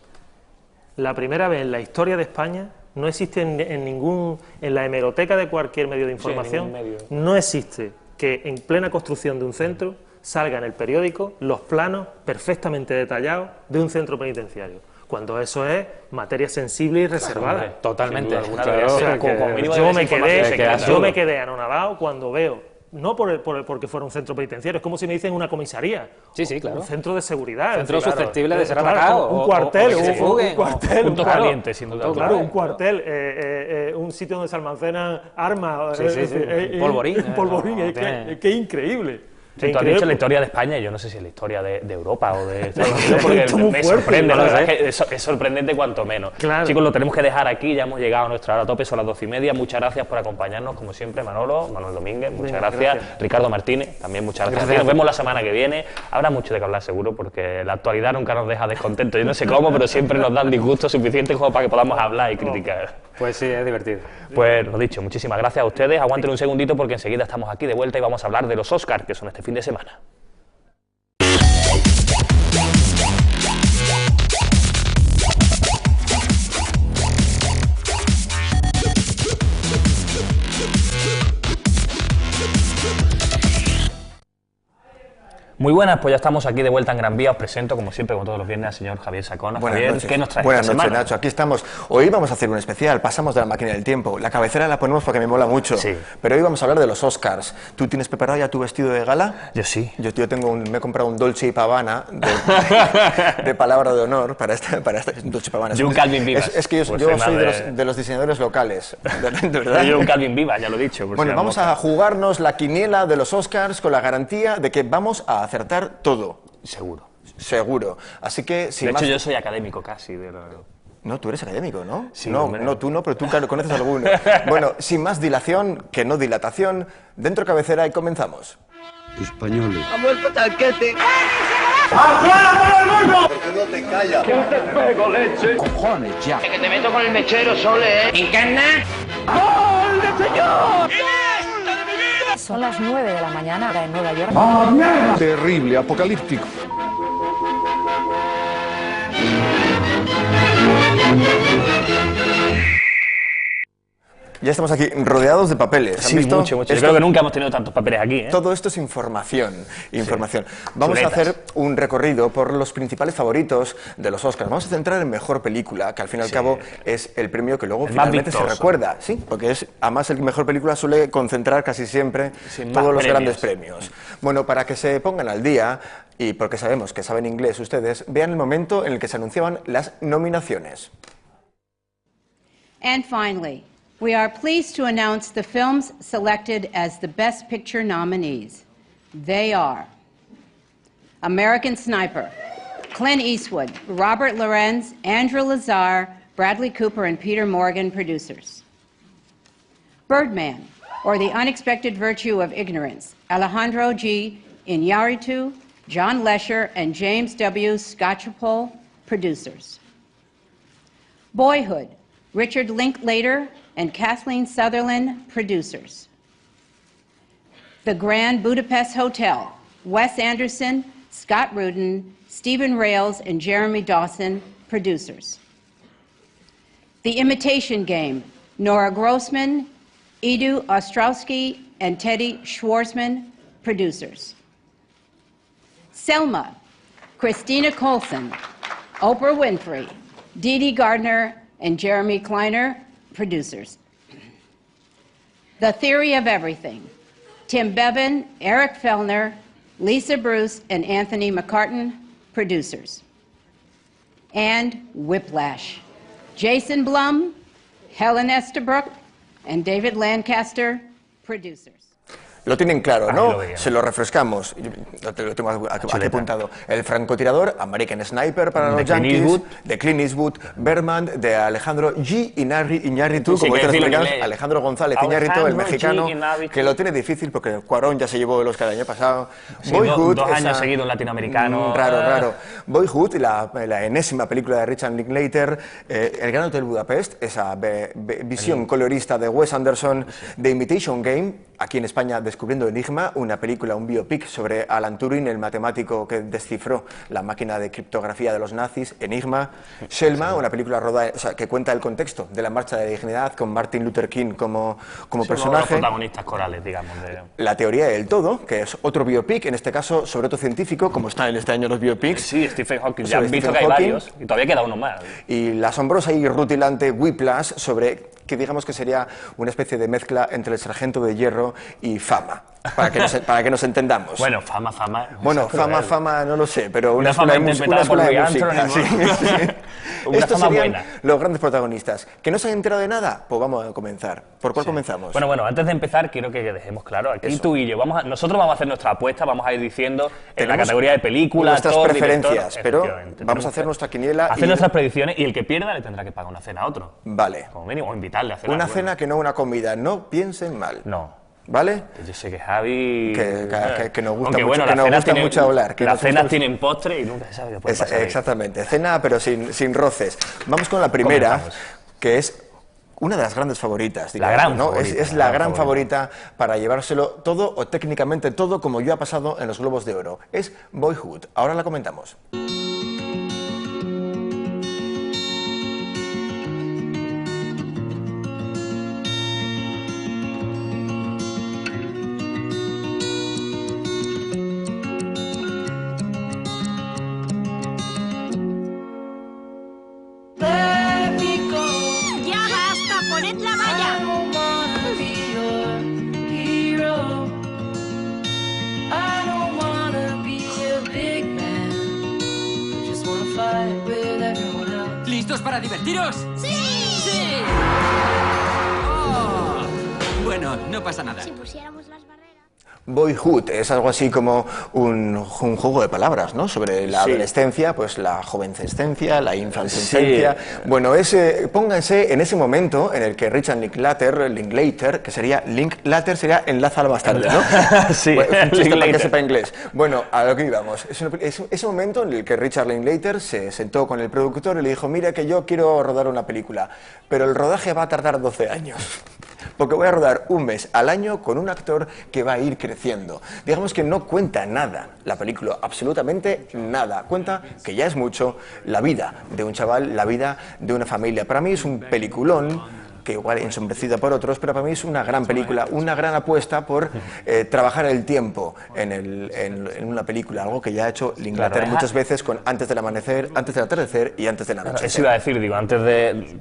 La primera vez en la historia de España, no existe en la hemeroteca de cualquier medio de información, ningún medio. no existe que en plena construcción de un centro salga en el periódico los planos perfectamente detallados de un centro penitenciario, cuando eso es materia sensible y reservada. Hombre, Totalmente. sin duda alguna, Claro, debería O ser sea, como que mínimo yo debería me ser información quedé, secreta. yo me quedé anonadado cuando veo, no porque fuera un centro penitenciario, es como si me dicen una comisaría. Sí, claro. Un centro de seguridad. Centro es decir, susceptible de ser claro, atacado, un o cuartel, que se fuguen, un cuartel, punto claro, caliente, sin duda. claro, un cuartel, un sitio donde se almacenan armas. Sí, sí, sí, un polvorín, un polvorín, no, es tiene- que increíble. Sí, tú has dicho la historia de España, y yo no sé si es la historia de Europa o de Estados Unidos, porque Esto es muy me fuerte, sorprende, la ¿no? verdad es que es sorprendente cuanto menos. Claro. Chicos, lo tenemos que dejar aquí, ya hemos llegado a nuestra hora a tope, son las 12:30. Muchas gracias por acompañarnos, como siempre, Manuel Domínguez, muchas Venga, gracias. gracias. Ricardo Martínez, también muchas gracias. Nos vemos la semana que viene. Habrá mucho de que hablar seguro, porque la actualidad nunca nos deja descontentos. Yo no sé cómo, pero siempre nos dan disgustos suficientes como para que podamos hablar y criticar. Pues sí, es divertido. Pues lo dicho, muchísimas gracias a ustedes. Aguanten un segundito porque enseguida estamos aquí de vuelta y vamos a hablar de los Oscars, que son este fin de semana. Muy buenas, pues ya estamos aquí de vuelta en Gran Vía. Os presento, como siempre, como todos los viernes, al señor Javier Sacona. Javier, ¿qué nos trae Buenas esta noches, semana? Nacho. Aquí estamos. Hoy vamos a hacer un especial. Pasamos de la máquina del tiempo. La cabecera la ponemos porque me mola mucho. Sí. Pero hoy vamos a hablar de los Oscars. ¿Tú tienes preparado ya tu vestido de gala? Yo sí. Yo me he comprado un Dolce y Pavana de palabra de honor para este Dolce y Pavana. Yo un Calvin Vivas. Es que yo Pues soy soy más de los diseñadores locales. De verdad. Yo un Calvin Viva, ya lo he dicho. por Bueno, si vamos las a jugarnos la quiniela de los Oscars con la garantía de que vamos a acertar todo. moscas. Seguro. Seguro. Así que, sin De más... hecho, yo soy académico casi. No, tú eres académico, ¿no? Sí, no, hombre. no, tú no, pero tú claro, conoces alguno. Bueno, sin más dilación que no dilatación, dentro cabecera y comenzamos. Españoles. Que te meto con el mechero, Sole, ¿eh? ¿Encarna? Son las 9 de la mañana ahora en Nueva York. Terrible, apocalíptico. Ya estamos aquí rodeados de papeles. ¿Han Sí, visto? mucho. Yo Esto- creo que nunca hemos tenido tantos papeles aquí, ¿eh? Todo esto es información. Vamos Chuletas. a hacer un recorrido por los principales favoritos de los Oscars. Vamos a centrar en Mejor Película, que al fin y al cabo es el premio que luego El más finalmente se vistoso. recuerda. Sí, porque además el Mejor Película suele concentrar casi siempre Sin más todos los premios. grandes premios. Bueno, para que se pongan al día, y porque sabemos que saben inglés ustedes, vean el momento en el que se anunciaban las nominaciones. And finally, we are pleased to announce the films selected as the Best Picture nominees. They are American Sniper, Clint Eastwood, Robert Lorenz, Andrew Lazar, Bradley Cooper, and Peter Morgan, producers. Birdman, or The Unexpected Virtue of Ignorance, Alejandro G. Iñárritu, John Lesher, and James W. Scotchapole, producers. Boyhood, Richard Linklater and Kathleen Sutherland, producers. The Grand Budapest Hotel, Wes Anderson, Scott Rudin, Stephen Rails, and Jeremy Dawson, producers. The Imitation Game, Nora Grossman, Edu Ostrowski, and Teddy Schwarzman, producers. Selma, Christina Coulson, Oprah Winfrey, Dee Dee Gardner, and Jeremy Kleiner, producers. The Theory of Everything, Tim Bevan, Eric Fellner, Lisa Bruce, and Anthony McCartan, producers. And Whiplash, Jason Blum, Helen Estabrook, and David Lancaster, producers. Lo tienen claro, ¿no? lo veía. Se lo refrescamos. Yo lo tengo aquí apuntado. El francotirador, American Sniper para los De Clint Yankees, Eastwood. de Clint Eastwood, Berman, de Alejandro G. Iñárritu, Sí, como que dicen los decirlo en americanos, inglés. Alejandro González Iñárritu, el Alejandro mexicano, G. Iñárritu. que lo tiene difícil porque Cuarón ya se llevó el Oscar el año pasado. Sí, Boyhood, dos años esa- seguidos latinoamericano. Raro. Boyhood, la enésima película de Richard Linklater, El Gran Hotel Budapest, esa visión colorista de Wes Anderson, The Imitation Game, aquí en España Descubriendo Enigma, una película, un biopic sobre Alan Turing, el matemático que descifró la máquina de criptografía de los nazis, Enigma. Selma, una película rodada, que cuenta el contexto de la Marcha de la Dignidad con Martin Luther King como Son los personaje. protagonistas corales, digamos. La teoría del todo, que es otro biopic, en este caso sobre otro científico, como están en este año los biopics. Sí, Stephen Hawking. Ya Sobre han visto Stephen que hay Hawking. varios y todavía queda uno más. Y la asombrosa y rutilante Whiplash, sobre que digamos que sería una especie de mezcla entre El Sargento de Hierro y Fama, para que nos entendamos. Bueno, Fama. Bueno, Eso es Fama, no lo sé, pero una Fama escuela interpretada por de Louis música. Armstrong, Sí, ¿no? sí. Una Estos Fama serían buena. los grandes protagonistas. ¿Que no se han enterado de nada? Pues vamos a comenzar. ¿Por cuál comenzamos? Bueno, antes de empezar, quiero que dejemos claro, aquí tú y yo, nosotros vamos a hacer nuestra apuesta, vamos a ir diciendo en la Tenemos categoría de película, nuestras actor, preferencias, director, pero efectivamente. vamos a hacer nuestra quiniela hacer y- nuestras predicciones y el que pierda le tendrá que pagar una cena a otro, Vale. como mínimo, o invitarle a cenar. Una bueno. cena que no una comida. No piensen mal. No. ¿Vale? Yo sé que Javi... Que nos gusta Aunque, mucho, bueno, que las nos cenas gusta tienen- mucho hablar. que Las nos cenas gusta- tienen postre y nunca se sabe qué puede pasar ahí. Exactamente. Cena, pero sin roces. Vamos con la primera, Comenzamos. que es una de las grandes favoritas, digamos, gran ¿no? favorita, Es la gran favorita para llevárselo todo, o técnicamente todo, como ya ha pasado en los Globos de Oro. Es Boyhood. Ahora la comentamos. ¡Ya basta! ¡Poned la valla! ¿Listos para divertiros? ¡Sí! ¡Sí! Oh. Bueno, no pasa nada. Si pusiéramos las barreras... Boyhood es algo así como un juego de palabras, ¿no? Sobre la Sí. adolescencia, pues la jovencescencia, la infantesencia. Bueno, pónganse en ese momento en el que Richard Linklater, que sería Linklater, sería enlázalo más tarde, ¿no? Sí, Bueno, un chiste para que Linklater. sepa inglés. Bueno, a lo que íbamos. Es ese momento en el que Richard Linklater se sentó con el productor y le dijo, mira que yo quiero rodar una película, pero el rodaje va a tardar 12 años. Porque voy a rodar un mes al año con un actor que va a ir creciendo. Digamos que no cuenta nada la película, absolutamente nada. Cuenta, que ya es mucho, la vida de un chaval, la vida de una familia. Para mí es un peliculón que igual ensombrecida por otros, pero para mí es una gran película, una gran apuesta por trabajar el tiempo en una película, algo que ya ha hecho Linklater muchas veces con Antes del amanecer, Antes del atardecer y Antes del anochecer. Eso iba a decir, digo,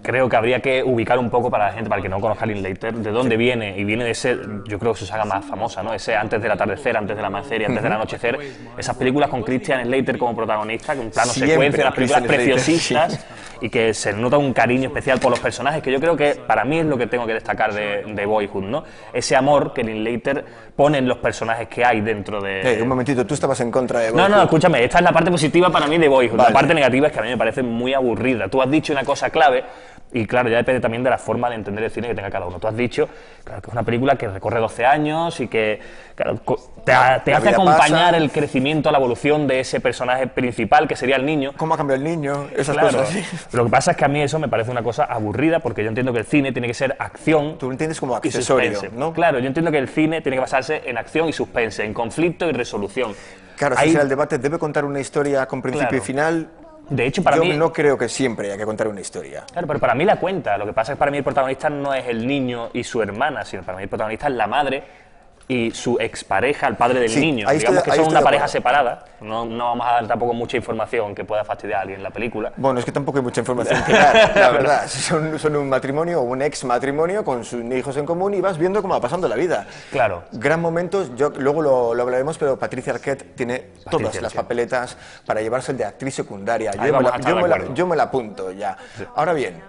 creo que habría que ubicar un poco para la gente, para el que no conozca a Linklater, de dónde viene, y viene de ese, yo creo que su saga más famosa, ¿no? Ese Antes del atardecer, Antes del amanecer y Antes del anochecer, esas películas con Christian Slater como protagonista, con plano secuencia, unas películas preciosistas, y que se nota un cariño especial por los personajes, que yo creo que para mí es lo que tengo que destacar de Boyhood, ¿no? Ese amor que Linklater pone en los personajes que hay dentro de... un momentito, tú estabas en contra de Boyhood. No, escúchame, esta es la parte positiva para mí de Boyhood. Vale. La parte negativa es que a mí me parece muy aburrida. Tú has dicho una cosa clave, y claro, ya depende también de la forma de entender el cine que tenga cada uno. Tú has dicho, claro, que es una película que recorre 12 años y que, claro, te hace acompañar el crecimiento, la evolución de ese personaje principal, que sería el niño. ¿Cómo ha cambiado el niño? Esas claro, cosas así. Lo que pasa es que a mí eso me parece una cosa aburrida, porque yo entiendo que el cine tiene que ser acción. Tú lo entiendes como accesorio, ¿no? Claro, yo entiendo que el cine tiene que basarse en acción y suspense, en conflicto y resolución. Claro, ese será el debate. ¿Debe contar una historia con principio y final? De hecho, para mí... Yo no creo que siempre haya que contar una historia. Claro, pero para mí la cuenta. Lo que pasa es que para mí el protagonista no es el niño y su hermana, sino para mí el protagonista es la madre y su expareja, el padre del niño. Digamos que son una pareja separada. No vamos a dar tampoco mucha información que pueda fastidiar a alguien en la película. Bueno, es que tampoco hay mucha información que dar, la verdad. Son un matrimonio o un ex matrimonio con sus hijos en común y vas viendo cómo va pasando la vida. Claro. Gran momentos, luego lo hablaremos, pero Patricia Arquette tiene todas las papeletas para llevarse el de actriz secundaria. Yo me la apunto ya. Sí. Ahora bien,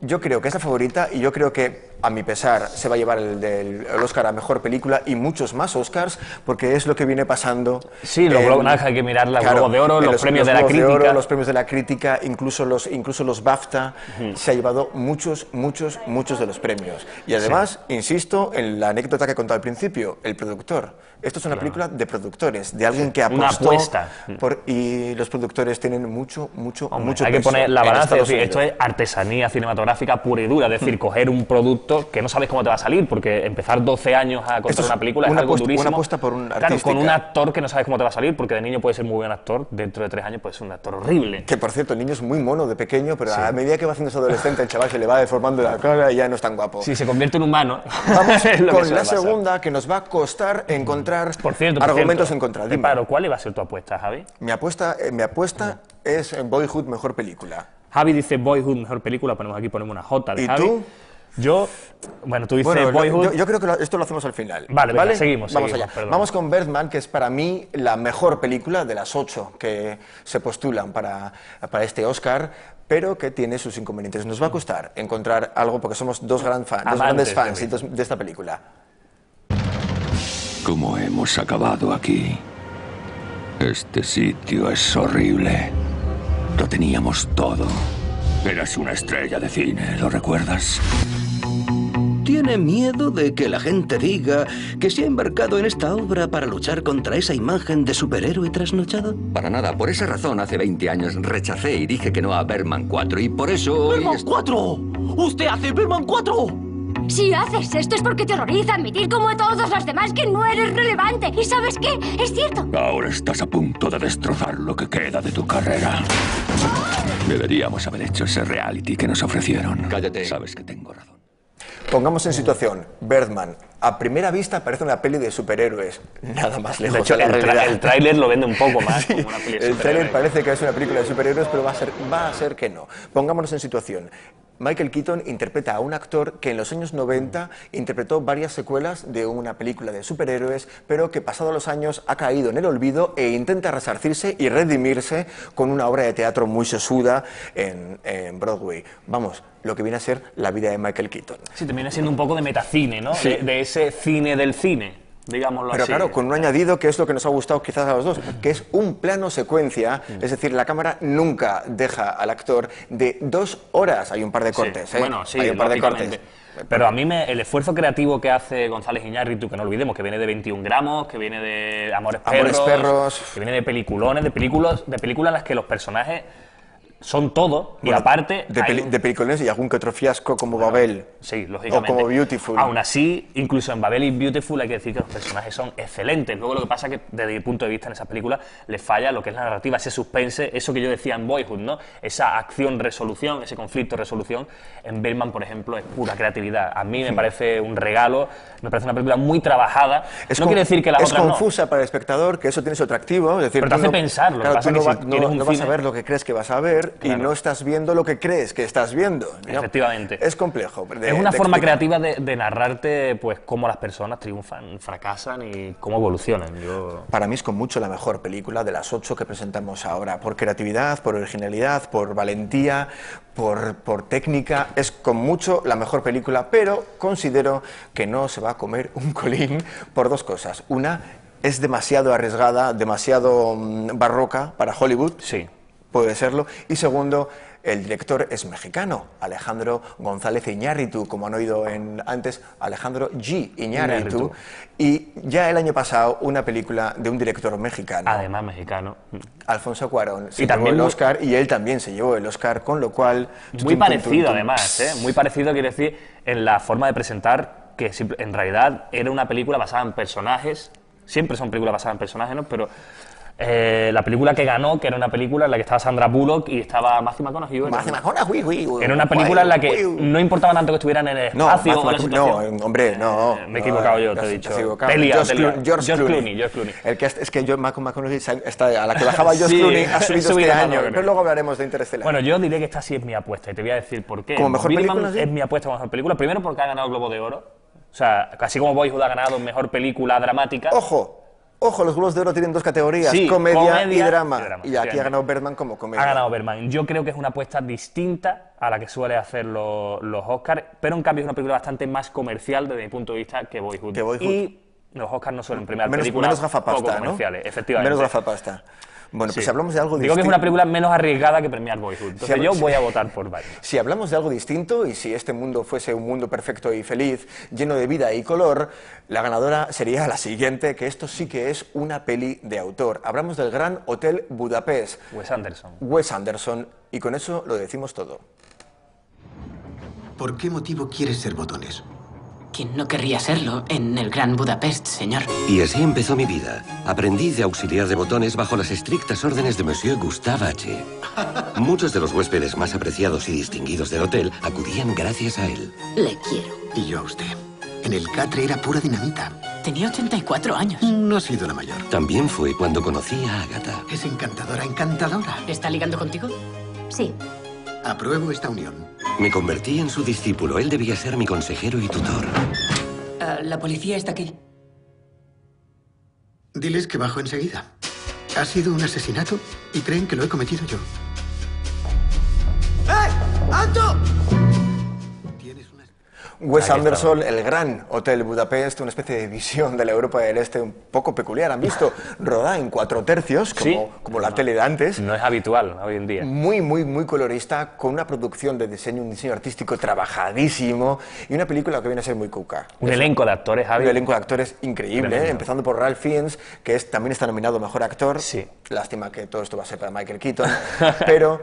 yo creo que es la favorita y yo creo que, a mi pesar, se va a llevar el Oscar a Mejor Película y muchos más Oscars, porque es lo que viene pasando. Sí, los Globos, hay que mirar los Globos de Oro, los premios de la crítica. Los premios de la crítica, incluso los BAFTA, se ha llevado muchos de los premios. Y además, insisto en la anécdota que he contado al principio, el productor. Esto es una película de productores, de alguien que apostó. Una apuesta. Y los productores tienen mucho hay que poner la balanza, esto es artesanía cinematográfica pura y dura, es decir, coger un producto que no sabes cómo te va a salir, porque empezar 12 años a contar una película es algo durísimo. Una apuesta por un artística. Claro, con un actor que no sabes cómo te va a salir, porque de niño puede ser muy buen actor, dentro de 3 años puede ser un actor horrible. Que por cierto, el niño es muy mono de pequeño, pero a medida que va haciendo adolescente, el chaval se le va deformando la cara y ya no es tan guapo. Sí, se convierte en humano. Vamos con la segunda, que nos va a costar encontrar argumentos en contra. Claro, ¿cuál iba a ser tu apuesta, Javi? Mi apuesta es Boyhood, Mejor Película. Javi dice Boyhood, Mejor Película, ponemos una J de Javi. ¿Y tú? Tú dices Boyhood. Yo creo que esto lo hacemos al final. Vale, seguimos. Vamos allá. Perdón. Vamos con Birdman, que es para mí la mejor película de las 8 que se postulan para este Oscar, pero que tiene sus inconvenientes. Nos va a costar encontrar algo, porque somos dos grandes fans de esta película. ¿Cómo hemos acabado aquí? Este sitio es horrible. Lo teníamos todo. Eras una estrella de cine, ¿lo recuerdas? ¿Tiene miedo de que la gente diga que se ha embarcado en esta obra para luchar contra esa imagen de superhéroe trasnochado? Para nada. Por esa razón, hace 20 años rechacé y dije que no a Birdman 4 y por eso... ¡Birdman 4! ¡Usted hace Birdman 4! Si haces esto es porque te horroriza admitir como a todos los demás que no eres relevante. ¿Y sabes qué? Es cierto. Ahora estás a punto de destrozar lo que queda de tu carrera. Deberíamos haber hecho ese reality que nos ofrecieron. Cállate. Sabes que tengo razón. Pongamos en situación, Birdman, a primera vista parece una peli de superhéroes, nada más lejos de hecho, de la realidad. El tráiler lo vende un poco más como una peli de superhéroes. El tráiler parece que es una película de superhéroes, pero va a ser que no. Pongámonos en situación. Michael Keaton interpreta a un actor que en los años 90 interpretó varias secuelas de una película de superhéroes, pero que pasados los años ha caído en el olvido e intenta resarcirse y redimirse con una obra de teatro muy sesuda en Broadway. Vamos, lo que viene a ser la vida de Michael Keaton. Sí, termina siendo un poco de metacine, ¿no? Sí. De ese cine del cine. Digámoslo pero así. Claro, con un añadido que es lo que nos ha gustado quizás a los dos, que es un plano secuencia, es decir, la cámara nunca deja al actor de 2 horas. Hay un par de cortes, sí. Bueno, sí, hay un par de cortes. Pero a mí el esfuerzo creativo que hace González Iñárritu, que no olvidemos, que viene de 21 gramos, que viene de Amores Perros, Perros, que viene de peliculones, de películas en las que los personajes son todo, y aparte... De peliculones y algún que otro fiasco como Babel. Sí, lógicamente. O como Beautiful. Aún así, incluso en Babel y Beautiful hay que decir que los personajes son excelentes. Luego lo que pasa es que, desde mi punto de vista, en esas películas les falla lo que es la narrativa, ese suspense, eso que yo decía en Boyhood, ¿no? Esa acción-resolución, ese conflicto-resolución. En Birdman, por ejemplo, es pura creatividad. A mí me parece un regalo, me parece una película muy trabajada. No quiere decir que las otras no. Es confusa para el espectador, que eso tiene su atractivo. Es decir, pero te hace pensar. Lo que pasa es que no vas a ver lo que crees que vas a ver, y no estás viendo lo que crees que estás viendo, ¿no? Efectivamente. Es complejo. Es una forma creativa de narrarte pues cómo las personas triunfan, fracasan y cómo evolucionan. Para mí es con mucho la mejor película de las 8 que presentamos ahora. Por creatividad, por originalidad, por valentía, por técnica. Es con mucho la mejor película, pero considero que no se va a comer un colín por dos cosas. Una, es demasiado arriesgada, demasiado barroca para Hollywood. Sí. Puede serlo. Y segundo, el director es mexicano, Alejandro González Iñárritu, como han oído antes, Alejandro G. Iñárritu. Y ya el año pasado, una película de un director mexicano. Además mexicano. Alfonso Cuarón se llevó el Oscar, y él también se llevó el Oscar, con lo cual... Muy parecido, además, ¿eh? Muy parecido, quiero decir, en la forma de presentar, que en realidad era una película basada en personajes. Siempre son películas basadas en personajes, ¿no? Pero la película que ganó, que era una película en la que estaba Sandra Bullock y estaba Matthew McConaughey. Era una película en la que no importaba tanto que estuvieran en el espacio. No, me he equivocado yo, te he dicho. George Clooney. Es que yo, Matthew McConaughey, a la que bajaba George Clooney ha subido este año, pero luego hablaremos de Interestelar. Bueno, yo diré que esta sí es mi apuesta, y te voy a decir por qué. ¿Como mejor película? Es mi apuesta como mejor película, primero porque ha ganado el Globo de Oro. O sea, casi como Boyhood ha ganado mejor película dramática. Ojo, los Globos de Oro tienen dos categorías, comedia y drama. Y aquí ha ganado Birdman como comedia. Ha ganado Birdman. Yo creo que es una apuesta distinta a la que suele hacer los Oscars, pero en cambio es una película bastante más comercial desde mi punto de vista que Boyhood. Y los Oscars no suelen premiar películas menos gafapasta, poco comerciales, ¿no? Efectivamente. Menos gafapasta. Bueno, pues si hablamos de algo distinto... Digo que es una película menos arriesgada que premiar Boyhood. Entonces yo voy a votar por Birdman. Si hablamos de algo distinto, y si este mundo fuese un mundo perfecto y feliz, lleno de vida y color, la ganadora sería la siguiente, que esto sí que es una peli de autor. Hablamos del Gran Hotel Budapest. Wes Anderson. Y con eso lo decimos todo. ¿Por qué motivo quieres ser botones? ¿Quién no querría serlo en el Gran Budapest, señor? Y así empezó mi vida. Aprendí de auxiliar de botones bajo las estrictas órdenes de Monsieur Gustave H. Muchos de los huéspedes más apreciados y distinguidos del hotel acudían gracias a él. Le quiero. Y yo a usted. En el catre era pura dinamita. Tenía 84 años. No ha sido la mayor. También fue cuando conocí a Agatha. Es encantadora, encantadora. ¿Está ligando contigo? Sí. Apruebo esta unión. Me convertí en su discípulo. Él debía ser mi consejero y tutor. La policía está aquí. Diles que bajo enseguida. Ha sido un asesinato y creen que lo he cometido yo. ¡Alto! Wes Anderson, el Gran Hotel Budapest, una especie de visión de la Europa del Este un poco peculiar. Han visto rodada en 4/3, como la tele de antes. No es habitual hoy en día. Muy colorista, con una producción de diseño, un diseño artístico trabajadísimo, y una película que viene a ser muy cuca. Un elenco de actores, Javi. Un elenco de actores increíble, empezando por Ralph Fiennes, que también está nominado Mejor Actor. Lástima que todo esto va a ser para Michael Keaton, pero...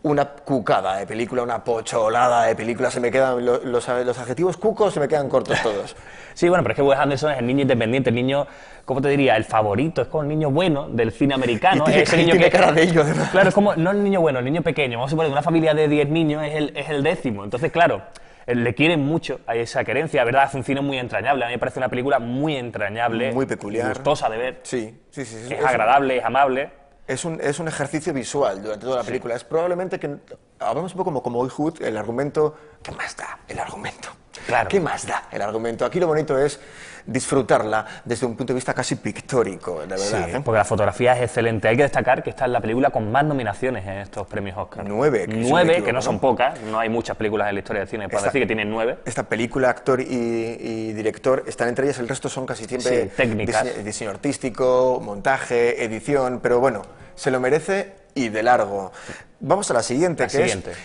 Una cucada de película, una pocholada de película, se me quedan los adjetivos cucos, se me quedan cortos todos. Sí, bueno, pero es que Wes Anderson es el niño independiente, el niño, ¿cómo te diría? El favorito, es como el niño bueno del cine americano. Y tiene, ese niño tiene cara de ello, además. Claro, es como, no el niño bueno, el niño pequeño. Vamos a suponer que una familia de 10 niños es el 10º. Entonces, claro, le quieren mucho a esa querencia, ¿verdad? Hace un cine muy entrañable. A mí me parece una película muy entrañable. Muy peculiar. Gustosa de ver. Sí. Es agradable, es amable. Es un ejercicio visual durante toda la película. Es probablemente que... Hablamos un poco como Boyhood, el argumento... ¿Qué más da el argumento? Claro. ¿Qué más da el argumento? Aquí lo bonito es disfrutarla desde un punto de vista casi pictórico, de verdad. Sí, porque la fotografía es excelente. Hay que destacar que esta es la película con más nominaciones en estos premios Oscar. 9. 9, que no son pocas. No hay muchas películas en la historia del cine para decir que tienen 9. Esta película, actor y director están entre ellas. El resto son casi siempre técnicas. Diseño artístico, montaje, edición, pero bueno, se lo merece y de largo. Vamos a la siguiente,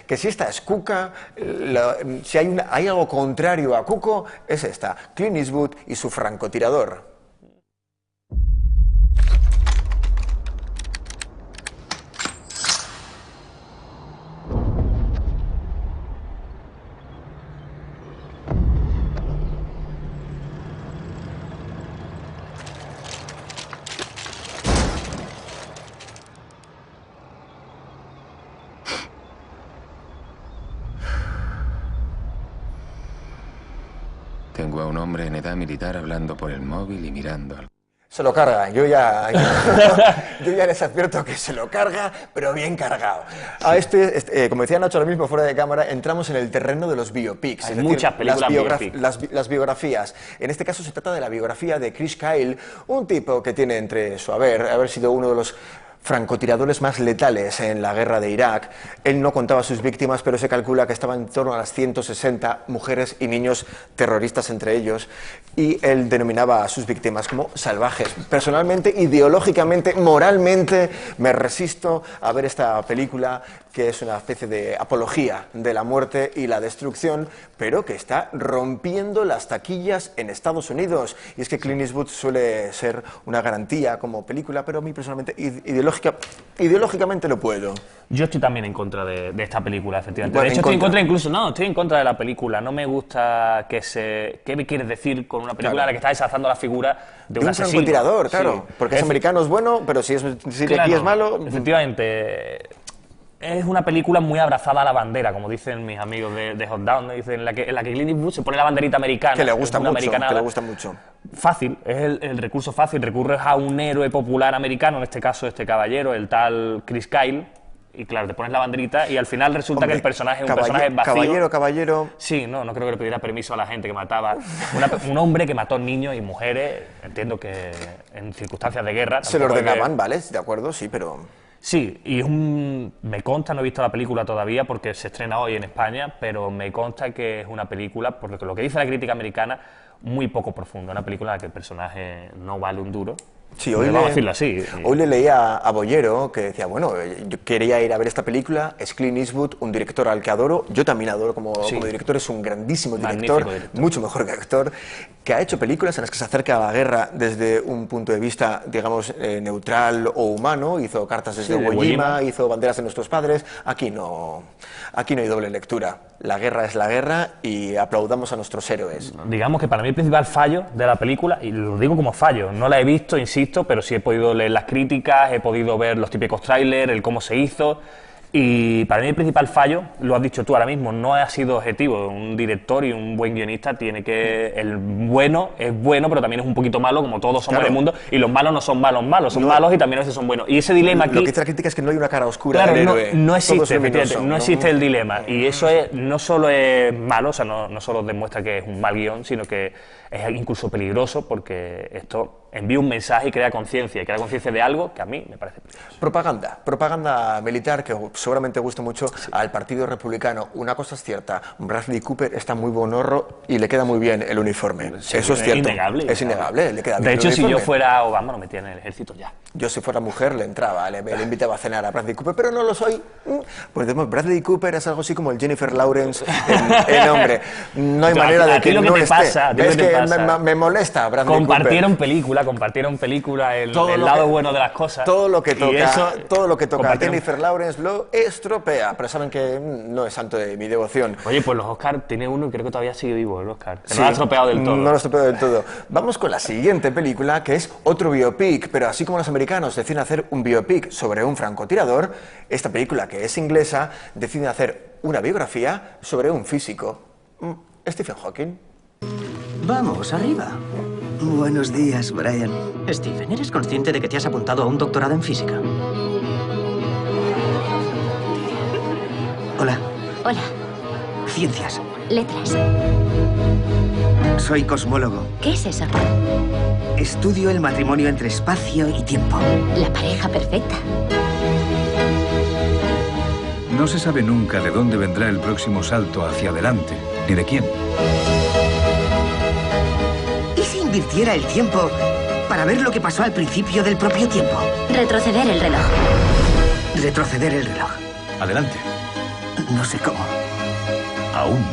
que si esta es cuca, si hay algo contrario a cuco, es esta, Clint Eastwood y su francotirador. Tengo a un hombre en edad militar hablando por el móvil y mirando al... Se lo carga, yo ya les advierto que se lo carga, pero bien cargado. A como decía Nacho ahora mismo fuera de cámara, entramos en el terreno de los biopics. Hay muchas películas biopics. Las biografías. En este caso se trata de la biografía de Chris Kyle, un tipo que tiene entre su haber sido uno de los francotiradores más letales en la guerra de Irak. Él no contaba a sus víctimas, pero se calcula que estaban en torno a las 160 mujeres y niños terroristas entre ellos, y él denominaba a sus víctimas como salvajes. Personalmente, ideológicamente, moralmente, me resisto a ver esta película, que es una especie de apología de la muerte y la destrucción, pero que está rompiendo las taquillas en Estados Unidos. Y es que Clint Eastwood suele ser una garantía como película, pero a mí personalmente ideológicamente no puedo. Yo estoy también en contra de esta película, efectivamente. De hecho, estoy en contra de la película. No me gusta ¿Qué me quieres decir con una película en la que estás ensalzando la figura de un asesino? Francotirador, claro. Sí. Porque es americano es bueno, pero si aquí es malo... Efectivamente. Es una película muy abrazada a la bandera, como dicen mis amigos de Hot Down, ¿no? Dicen en la que Clint Eastwood se pone la banderita americana. Que le gusta mucho, Fácil, es el recurso fácil. Recurres a un héroe popular americano, en este caso este caballero, el tal Chris Kyle, y claro, te pones la banderita y al final resulta que el personaje es un personaje vacío. Caballero... Sí, no creo que le pidiera permiso a la gente que mataba. Un hombre que mató niños y mujeres, entiendo que en circunstancias de guerra... Se lo ordenaban, ¿vale? De acuerdo, sí, pero... Sí, y me consta, no he visto la película todavía porque se estrena hoy en España, pero me consta que es una película, por lo que dice la crítica americana, muy poco profunda. Una película en la que el personaje no vale un duro. Sí, hoy le leía a Bollero que decía, bueno, yo quería ir a ver esta película, es Clint Eastwood, un director al que adoro, yo también adoro como director, es un grandísimo director, mucho mejor que actor, que ha hecho películas en las que se acerca a la guerra desde un punto de vista, digamos, neutral o humano. Hizo Cartas desde Iwo Jima, hizo Banderas de nuestros padres. Aquí no hay doble lectura. La guerra es la guerra y aplaudamos a nuestros héroes. Digamos que para mí el principal fallo de la película, y lo digo como fallo, no la he visto, insisto, pero sí he podido leer las críticas, he podido ver los típicos trailers, el cómo se hizo. Y para mí el principal fallo, lo has dicho tú ahora mismo, no ha sido objetivo. Un director y un buen guionista tiene que... El bueno es bueno, pero también es un poquito malo, como todos somos en el mundo, y los malos no son malos, son malos y también a veces son buenos. Y ese dilema aquí... Lo que dice la crítica es que no hay una cara oscura del héroe. No existe, no existe el dilema. Y eso no solo es malo, o sea, no solo demuestra que es un mal guión, sino que es incluso peligroso, porque esto envía un mensaje y crea conciencia de algo que a mí me parece peligroso. Propaganda militar que seguramente gusta mucho al Partido Republicano. Una cosa es cierta, Bradley Cooper está muy bonorro y le queda muy bien el uniforme. Sí, eso es cierto. Es innegable, le queda bien. De hecho, si yo fuera Obama, lo metía en el ejército ya. Yo si fuera mujer le entraba, le invitaba a cenar a Bradley Cooper, pero no lo soy. Pues Bradley Cooper es algo así como el Jennifer Lawrence en hombre. No hay manera de que no esté. Es que me molesta Bradley Cooper. Compartieron película, el lado bueno de las cosas. Todo lo que toca a Jennifer Lawrence lo estropea, pero saben que no es santo de mi devoción. Oye, pues los Oscar tiene uno y creo que todavía sigue vivo el Oscar. No lo ha estropeado del todo. No lo ha estropeado del todo. Vamos con la siguiente película, que es otro biopic, pero así como los americanos deciden hacer un biopic sobre un francotirador, esta película, que es inglesa, decide hacer una biografía sobre un físico, Stephen Hawking. Vamos, arriba. Buenos días, Brian. Stephen, ¿eres consciente de que te has apuntado a un doctorado en física? Hola. Hola. Ciencias. Letras. Soy cosmólogo. ¿Qué es eso? Estudio el matrimonio entre espacio y tiempo. La pareja perfecta. No se sabe nunca de dónde vendrá el próximo salto hacia adelante, ni de quién. ¿Y si invirtiera el tiempo para ver lo que pasó al principio del propio tiempo? Retroceder el reloj. Retroceder el reloj. Adelante. No sé cómo. Aún.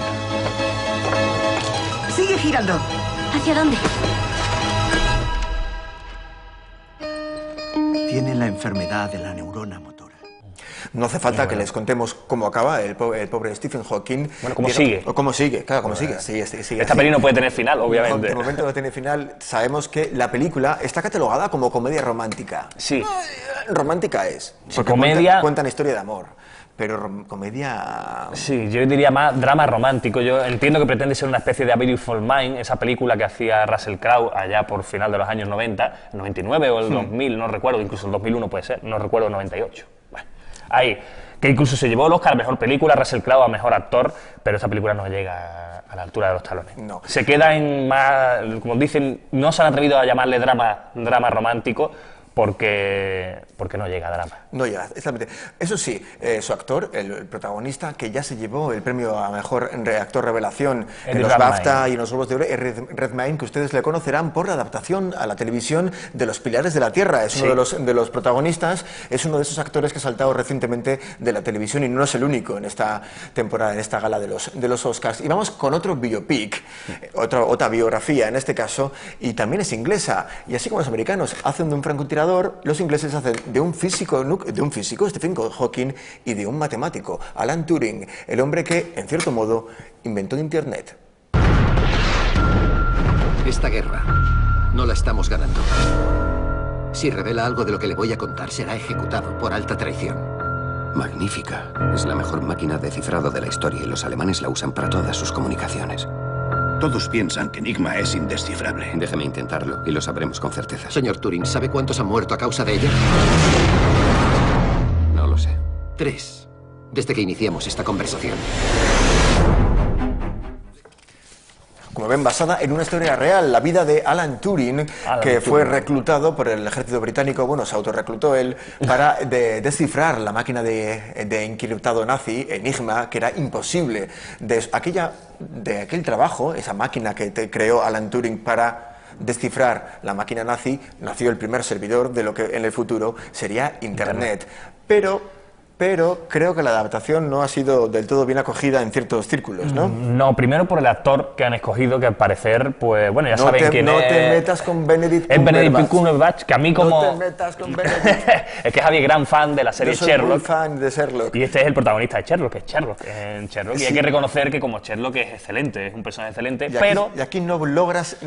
Sigue girando. ¿Hacia dónde? Tiene la enfermedad de la neurona motora. No hace falta que les contemos cómo acaba el pobre Stephen Hawking. Bueno, cómo sigue. O cómo sigue, claro, cómo sigue. Esta peli no puede tener final, obviamente. De momento no tiene final. Sabemos que la película está catalogada como comedia romántica. Sí. Romántica es. Sí, porque cuentan historia de amor. pero comedia... Sí, yo diría más drama romántico. Yo entiendo que pretende ser una especie de A Beautiful Mind, esa película que hacía Russell Crowe allá por final de los años 90, el 99 o el 2000, no recuerdo, incluso el 2001 puede ser, no recuerdo, el 98. Bueno, ahí, que incluso se llevó el Oscar a Mejor Película, Russell Crowe a Mejor Actor, pero esa película no llega a la altura de los talones. No. Se queda en más, como dicen, no se han atrevido a llamarle drama romántico, porque no llega a drama. No llega, exactamente. Eso sí, su actor, el protagonista, que ya se llevó el premio a Mejor Actor Revelación en los BAFTA y en los Globos de Oro, es Redmayne, que ustedes le conocerán por la adaptación a la televisión de Los Pilares de la Tierra. Es uno de los protagonistas, es uno de esos actores que ha saltado recientemente de la televisión y no es el único en esta temporada, en esta gala de los Oscars. Y vamos con otro biopic, otra biografía en este caso, y también es inglesa. Y así como los americanos hacen de un francotirador, los ingleses hacen de un físico, Stephen Hawking, y de un matemático, Alan Turing, el hombre que, en cierto modo, inventó Internet. Esta guerra no la estamos ganando. Si revela algo de lo que le voy a contar, será ejecutado por alta traición. Magnífica. Es la mejor máquina de cifrado de la historia y los alemanes la usan para todas sus comunicaciones. Todos piensan que Enigma es indescifrable. Déjeme intentarlo y lo sabremos con certeza. Señor Turing, ¿sabe cuántos han muerto a causa de ella? No lo sé. 3. Desde que iniciamos esta conversación. Como ven, basada en una historia real, la vida de Alan Turing, que fue reclutado por el ejército británico, bueno, se autorreclutó él, para descifrar la máquina de encriptado nazi, Enigma, que era imposible. De aquel trabajo, esa máquina que creó Alan Turing para descifrar la máquina nazi, nació el primer servidor de lo que en el futuro sería Internet. Pero creo que la adaptación no ha sido del todo bien acogida en ciertos círculos, ¿no? No, primero por el actor que han escogido, que al parecer, pues bueno, ya saben quién es. No te metas con Benedict Cumberbatch. Es Benedict Cumberbatch, que a mí como... No te metas con Benedict. Es que Javi es gran fan de la serie Sherlock. Yo soy muy fan de Sherlock. Y este es el protagonista de Sherlock, que es Sherlock. Y hay que reconocer que como Sherlock es excelente, es un personaje excelente, y aquí no logras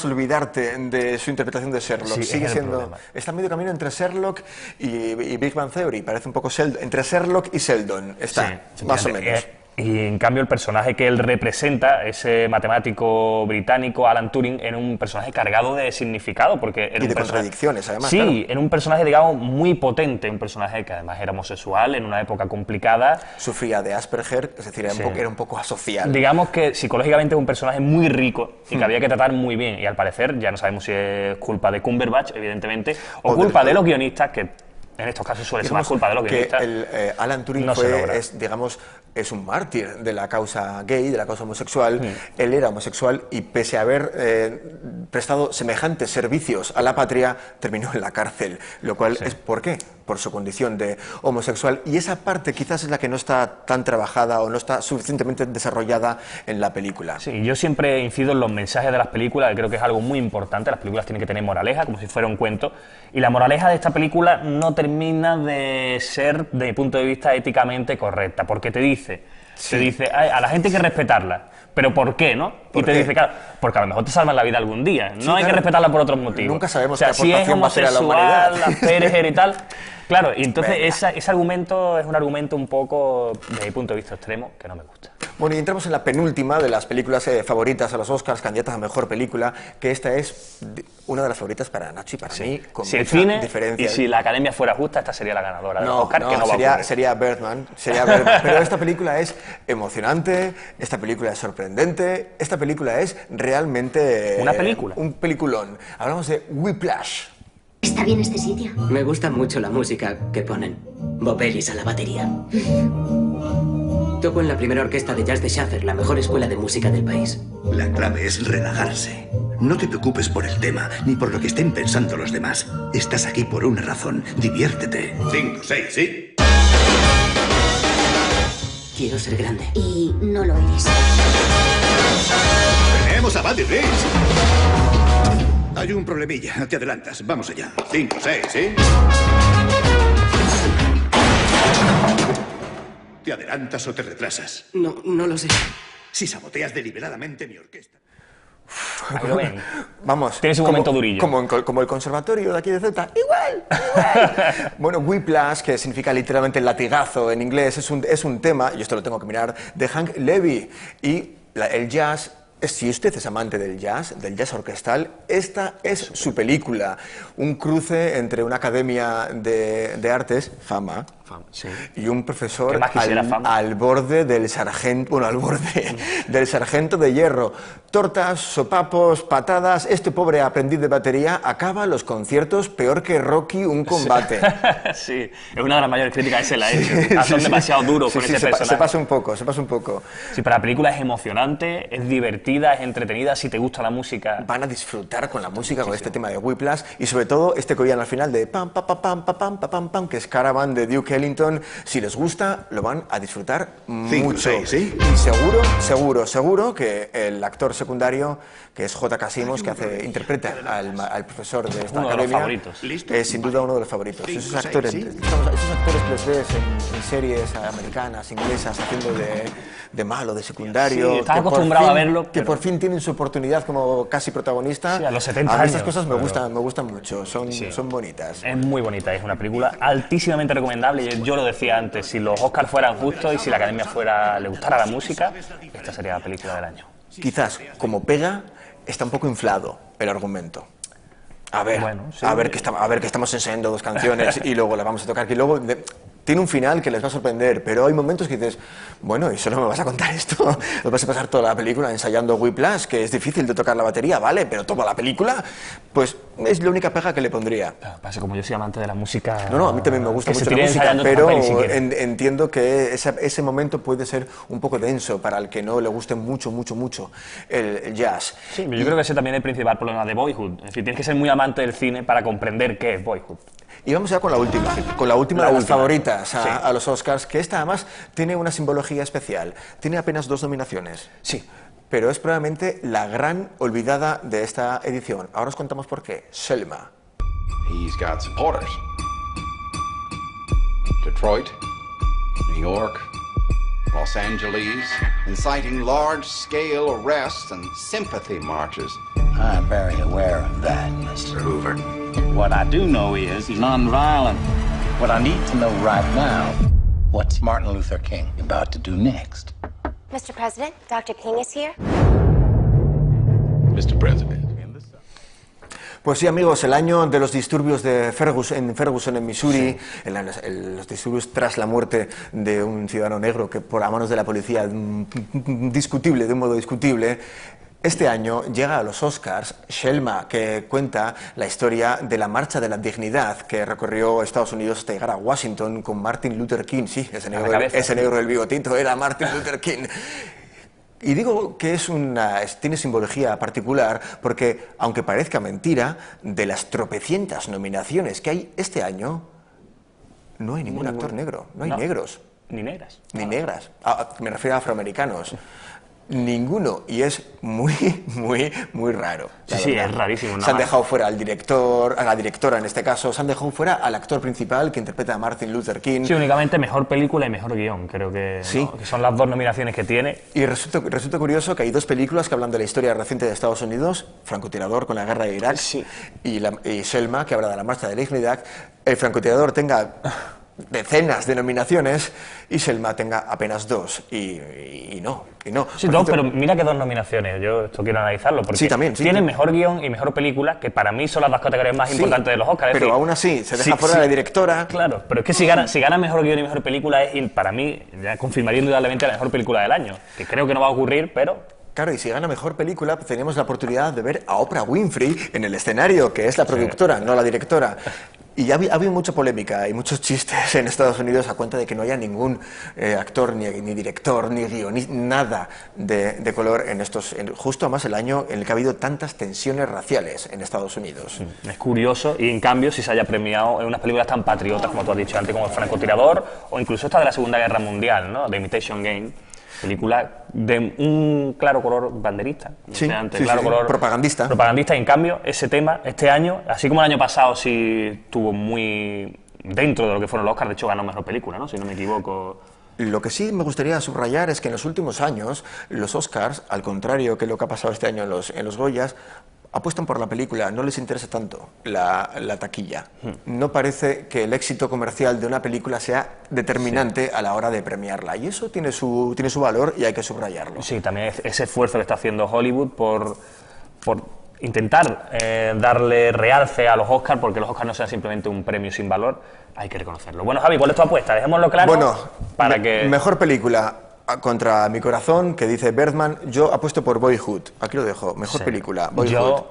olvidarte de su interpretación de Sherlock. Sí, sigue siendo... Está medio camino entre Sherlock y Big Bang Theory. Parece un poco entre Sherlock y Sheldon. Está, más o menos. Y en cambio el personaje que él representa, ese matemático británico, Alan Turing, era un personaje cargado de significado, porque era y de contradicciones, además. Sí, claro. Era un personaje, digamos, muy potente, un personaje que además era homosexual en una época complicada. Sufría de Asperger, es decir, era un poco asocial. Digamos que psicológicamente es un personaje muy rico y que había que tratar muy bien, y al parecer, ya no sabemos si es culpa de Cumberbatch, evidentemente, o culpa de los guionistas, que en estos casos suele ser más culpa de los guionistas. Alan Turing es un mártir de la causa gay, de la causa homosexual. Él era homosexual y pese a haber prestado semejantes servicios a la patria, terminó en la cárcel. Lo cual es ¿por qué? Por su condición de homosexual. Y esa parte quizás es la que no está tan trabajada o no está suficientemente desarrollada en la película. Sí, yo siempre incido en los mensajes de las películas, que creo que es algo muy importante. Las películas tienen que tener moraleja, como si fuera un cuento. Y la moraleja de esta película no termina de ser, desde mi punto de vista, éticamente correcta, porque te dice a la gente hay que respetarla, pero ¿por qué, no? Y te dice, claro, porque a lo mejor te salvan la vida algún día, no hay que respetarla por otros motivos. Nunca sabemos qué aportación va a hacer a la humanidad. Si es homosexual, Asperger y tal, claro, y entonces ese argumento es un argumento un poco, desde mi punto de vista extremo, que no me gusta. Bueno, y entramos en la penúltima de las películas favoritas a los Oscars, candidatas a Mejor Película, que esta es una de las favoritas para Nacho y para mí, con si mucha el cine diferencia. Y si la Academia fuera justa, esta sería la ganadora del Oscar, que no sería Birdman, pero esta película es emocionante, esta película es sorprendente, esta película es realmente... ¿Una película? Un peliculón. Hablamos de Whiplash. ¿Está bien este sitio? Me gusta mucho la música que ponen. Bob Ellis a la batería. Toco en la primera orquesta de jazz de Shaffer, la mejor escuela de música del país. La clave es relajarse. No te preocupes por el tema, ni por lo que estén pensando los demás. Estás aquí por una razón. Diviértete. 5, 6, ¿sí? Quiero ser grande. Y no lo eres. ¡Tenemos a Buddy Rich! Hay un problemilla. Te adelantas. Vamos allá. 5, 6, ¿sí? ¿Te adelantas o te retrasas? No lo sé. Si saboteas deliberadamente mi orquesta. Ahí lo ven. Vamos. Tienes un momento durillo. Como el conservatorio de aquí de Ceuta. ¡Igual! Bueno, Whiplash, que significa literalmente latigazo en inglés, es un tema, y esto lo tengo que mirar, de Hank Levy. Y el jazz, si usted es amante del jazz orquestal, esta es su película. Un cruce entre una academia de artes, Fama, sí, y un profesor al borde del sargento, bueno, al borde del sargento de hierro. Tortas, sopapos, patadas. Este pobre aprendiz de batería acaba los conciertos peor que Rocky un combate. Sí, es una de las mayores críticas que se le ha hecho. Son demasiado duros con ese personaje. Se pasa un poco. Sí, pero la película es emocionante, es divertida, es entretenida, si te gusta la música. Van a disfrutar con la música, con este tema de Whiplash, y sobre todo este coreano al final de pam, pam, pam, pam, pam, pam, pam, pam, que es Caravan de Duke Ellington. Si les gusta, lo van a disfrutar mucho. 5, 6, ¿sí? Y seguro que el actor secundario, que es J. Casimos, que interpreta al profesor de esta academia, es sin duda uno de los favoritos. Esos actores que los ves en series americanas, inglesas, haciendo de malo, de secundario. Sí, estás acostumbrado a verlo. Que por fin tienen su oportunidad como casi protagonista. Sí, a los 70 a mí años. Estas cosas me gustan mucho, son bonitas. Es muy bonita, es una película altísimamente recomendable. Yo lo decía antes, si los Oscars fueran justos y si la Academia le gustara la música, esta sería la película del año. Quizás, como pega, está un poco inflado el argumento. A ver, bueno, sí, a ver que estamos ensayando 2 canciones y luego las vamos a tocar, que luego tiene un final que les va a sorprender, pero hay momentos que dices, bueno, ¿y solo me vas a contar esto? ¿Os vas a pasar toda la película ensayando Whiplash, que es difícil de tocar la batería, vale, pero toda la película? Pues es la única pega que le pondría. Pasa como yo soy amante de la música... No, a mí también me gusta mucho la música, pero entiendo que ese momento puede ser un poco denso para el que no le guste mucho el jazz. Sí, yo creo que ese también es el principal problema de Boyhood. Es decir, tienes que ser muy amante del cine para comprender qué es Boyhood. Y vamos ya con la última de las favoritas a los Oscars, que esta además tiene una simbología especial. Tiene apenas 2 nominaciones. Sí. Pero es probablemente la gran olvidada de esta edición. Ahora os contamos por qué. Selma. He's got supporters. Detroit, New York, Los Angeles, inciting large-scale arrests and sympathy marches. I'm very aware of that, Mr. Hoover. What I do know is he's nonviolent. What I need to know right now, what's Martin Luther King about to do next? Mr. President, Dr. King is here. Mr. President. Pues sí, amigos, el año de los disturbios de Ferguson, en Missouri, sí. Los disturbios tras la muerte de un ciudadano negro que por a manos de la policía, de un modo discutible. Este año llega a los Oscars Selma, que cuenta la historia de la Marcha de la Dignidad que recorrió Estados Unidos hasta llegar a Washington con Martin Luther King. Sí, ese negro del bigotito era Martin Luther King. Y digo que tiene simbología particular porque, aunque parezca mentira, de las tropecientas nominaciones que hay este año, no hay ningún actor negro, no hay negros. Ni negras. Ni negras. Me refiero a afroamericanos. Ninguno, y es muy raro. Sí, es rarísimo. Se han dejado fuera al director, a la directora en este caso, se han dejado fuera al actor principal que interpreta a Martin Luther King. Sí, únicamente mejor película y mejor guión, creo que, sí. ¿no? Que son las 2 nominaciones que tiene. Y resulta curioso que hay 2 películas que hablan de la historia reciente de Estados Unidos, Francotirador con la guerra de Irak, sí. y Selma, que habla de la Marcha de la Dignidad. El francotirador tenga decenas de nominaciones y Selma tenga apenas 2 y no. Sí, 2, pero mira que 2 nominaciones, yo esto quiero analizarlo porque sí, también, tiene mejor guión y mejor película, que para mí son las 2 categorías más importantes de los Oscars. Pero aún así, se deja fuera la directora. Claro, pero es que si gana mejor guión y mejor película, para mí ya confirmaría indudablemente la mejor película del año, que creo que no va a ocurrir, pero... Claro, y si gana mejor película, pues tenemos la oportunidad de ver a Oprah Winfrey en el escenario, que es la productora, no la directora. Y ha habido mucha polémica y muchos chistes en Estados Unidos a cuenta de que no haya ningún actor, ni director, ni guionista, nada de color justo además el año en el que ha habido tantas tensiones raciales en Estados Unidos. Es curioso, y en cambio si se haya premiado en unas películas tan patriotas como tú has dicho antes, como El Francotirador, o incluso esta de la Segunda Guerra Mundial, ¿no? The Imitation Game. Película de un claro color banderista, color propagandista. Y en cambio ese tema este año, así como el año pasado sí estuvo muy dentro de lo que fueron los Oscars, de hecho ganó mejor película, ¿no? Si no me equivoco. Lo que sí me gustaría subrayar es que en los últimos años los Oscars, al contrario que lo que ha pasado este año en los Goyas, apuestan por la película, no les interesa tanto la taquilla. No parece que el éxito comercial de una película sea determinante a la hora de premiarla, y eso tiene su valor y hay que subrayarlo. Sí, también ese esfuerzo que está haciendo Hollywood por intentar darle realce a los Oscars, porque los Oscars no sean simplemente un premio sin valor, hay que reconocerlo. Bueno, Javi, ¿cuál es tu apuesta? Dejémoslo claro. Bueno, para que... mejor película contra mi corazón, que dice Bergman, yo apuesto por Boyhood. Aquí lo dejo, mejor película, Boyhood.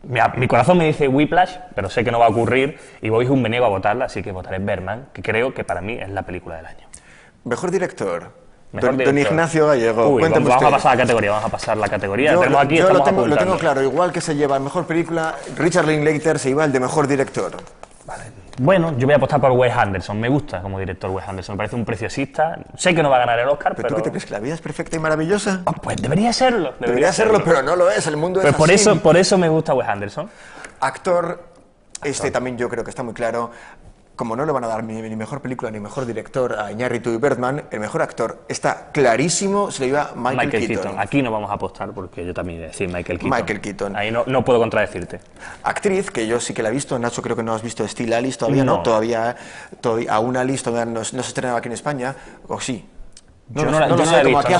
Mi corazón me dice Whiplash, pero sé que no va a ocurrir, y Boyhood me niego a votarla, así que votaré Bergman, que creo que para mí es la película del año. Mejor director. Don Ignacio Gallego. Uy, vamos a pasar la categoría, Yo tenemos aquí, lo tengo claro, igual que se lleva mejor película, Richard Linklater se lleva el de mejor director. Vale. Bueno, yo voy a apostar por Wes Anderson, me gusta como director Wes Anderson, me parece un preciosista, sé que no va a ganar el Oscar, pero... ¿Tú qué te crees, que la vida es perfecta y maravillosa? Pues debería serlo. Debería serlo, pero no lo es, el mundo es pues así. Por eso me gusta Wes Anderson. Actor, también yo creo que está muy claro. Como no le van a dar ni mejor película ni mejor director a Iñárritu y Bergman, el mejor actor está clarísimo, se lo lleva Michael Keaton. Aquí no vamos a apostar porque yo también voy a decir Michael Keaton. Michael Keaton. Ahí no puedo contradecirte. Actriz, que yo sí que la he visto, Nacho, creo que no has visto Still Alice todavía, ¿no? Todavía aún Alice todavía no se estrenaba aquí en España, o sí. No lo sé, como aquí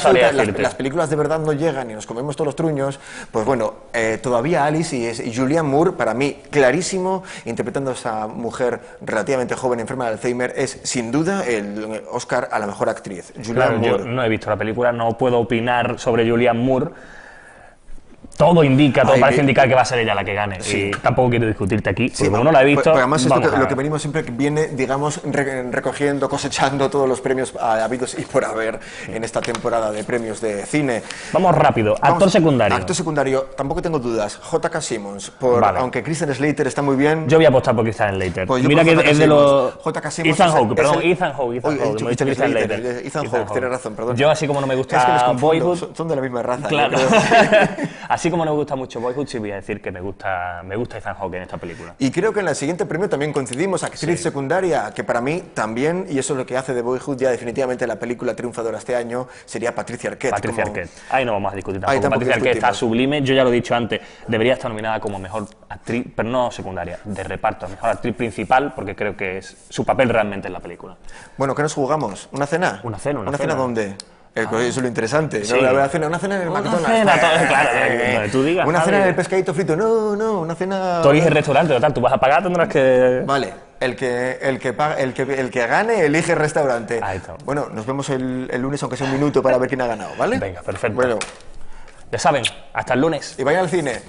las películas de verdad no llegan y nos comemos todos los truños, pues bueno, todavía Alice y Julianne Moore, para mí, clarísimo, interpretando a esa mujer relativamente joven enferma de Alzheimer, es sin duda el Oscar a la mejor actriz. Julianne Moore. Yo no he visto la película, no puedo opinar sobre Julianne Moore. Todo parece indicar que va a ser ella la que gane. Sí. Y tampoco quiero discutirte aquí, porque como no la he visto... además lo que venimos siempre viene, digamos, recogiendo, cosechando todos los premios habidos y por haber en esta temporada de premios de cine. Vamos rápido. Actor secundario. Actor secundario, tampoco tengo dudas. J.K. Simmons, aunque Christian Slater está muy bien... Yo voy a apostar por Christian Slater. Pues mira que es de los... J.K. Simmons... Ethan Hawke, Ethan Hawke, tienes razón, perdón. Yo, así como no me gusta Boyhood... Son de la misma raza. Claro. Así como no me gusta mucho Boyhood, sí voy a decir que me gusta Ethan Hawke en esta película. Y creo que en el siguiente premio también coincidimos, actriz secundaria, que para mí también, y eso es lo que hace de Boyhood ya definitivamente la película triunfadora este año, sería Patricia Arquette. Arquette. Ahí no vamos a discutir tampoco. Patricia Arquette está sublime, yo ya lo he dicho antes, debería estar nominada como mejor actriz, pero no secundaria, de reparto, mejor actriz principal, porque creo que es su papel realmente en la película. Bueno, ¿qué nos jugamos? ¿Una cena? ¿Una cena? ¿Una cena dónde? Eso es lo interesante. Sí. ¿No? Una cena en el McDonald's. Claro, donde tú digas. Una cena en el pescadito frito. No, una cena... Tú eliges el restaurante, total, tú vas a pagar, tendrás que... Vale, el que gane elige el restaurante. Ahí está. Bueno, nos vemos el lunes, aunque sea un minuto, para ver quién ha ganado, ¿vale? Venga, perfecto. Bueno. Ya saben, hasta el lunes. Y vayan al cine.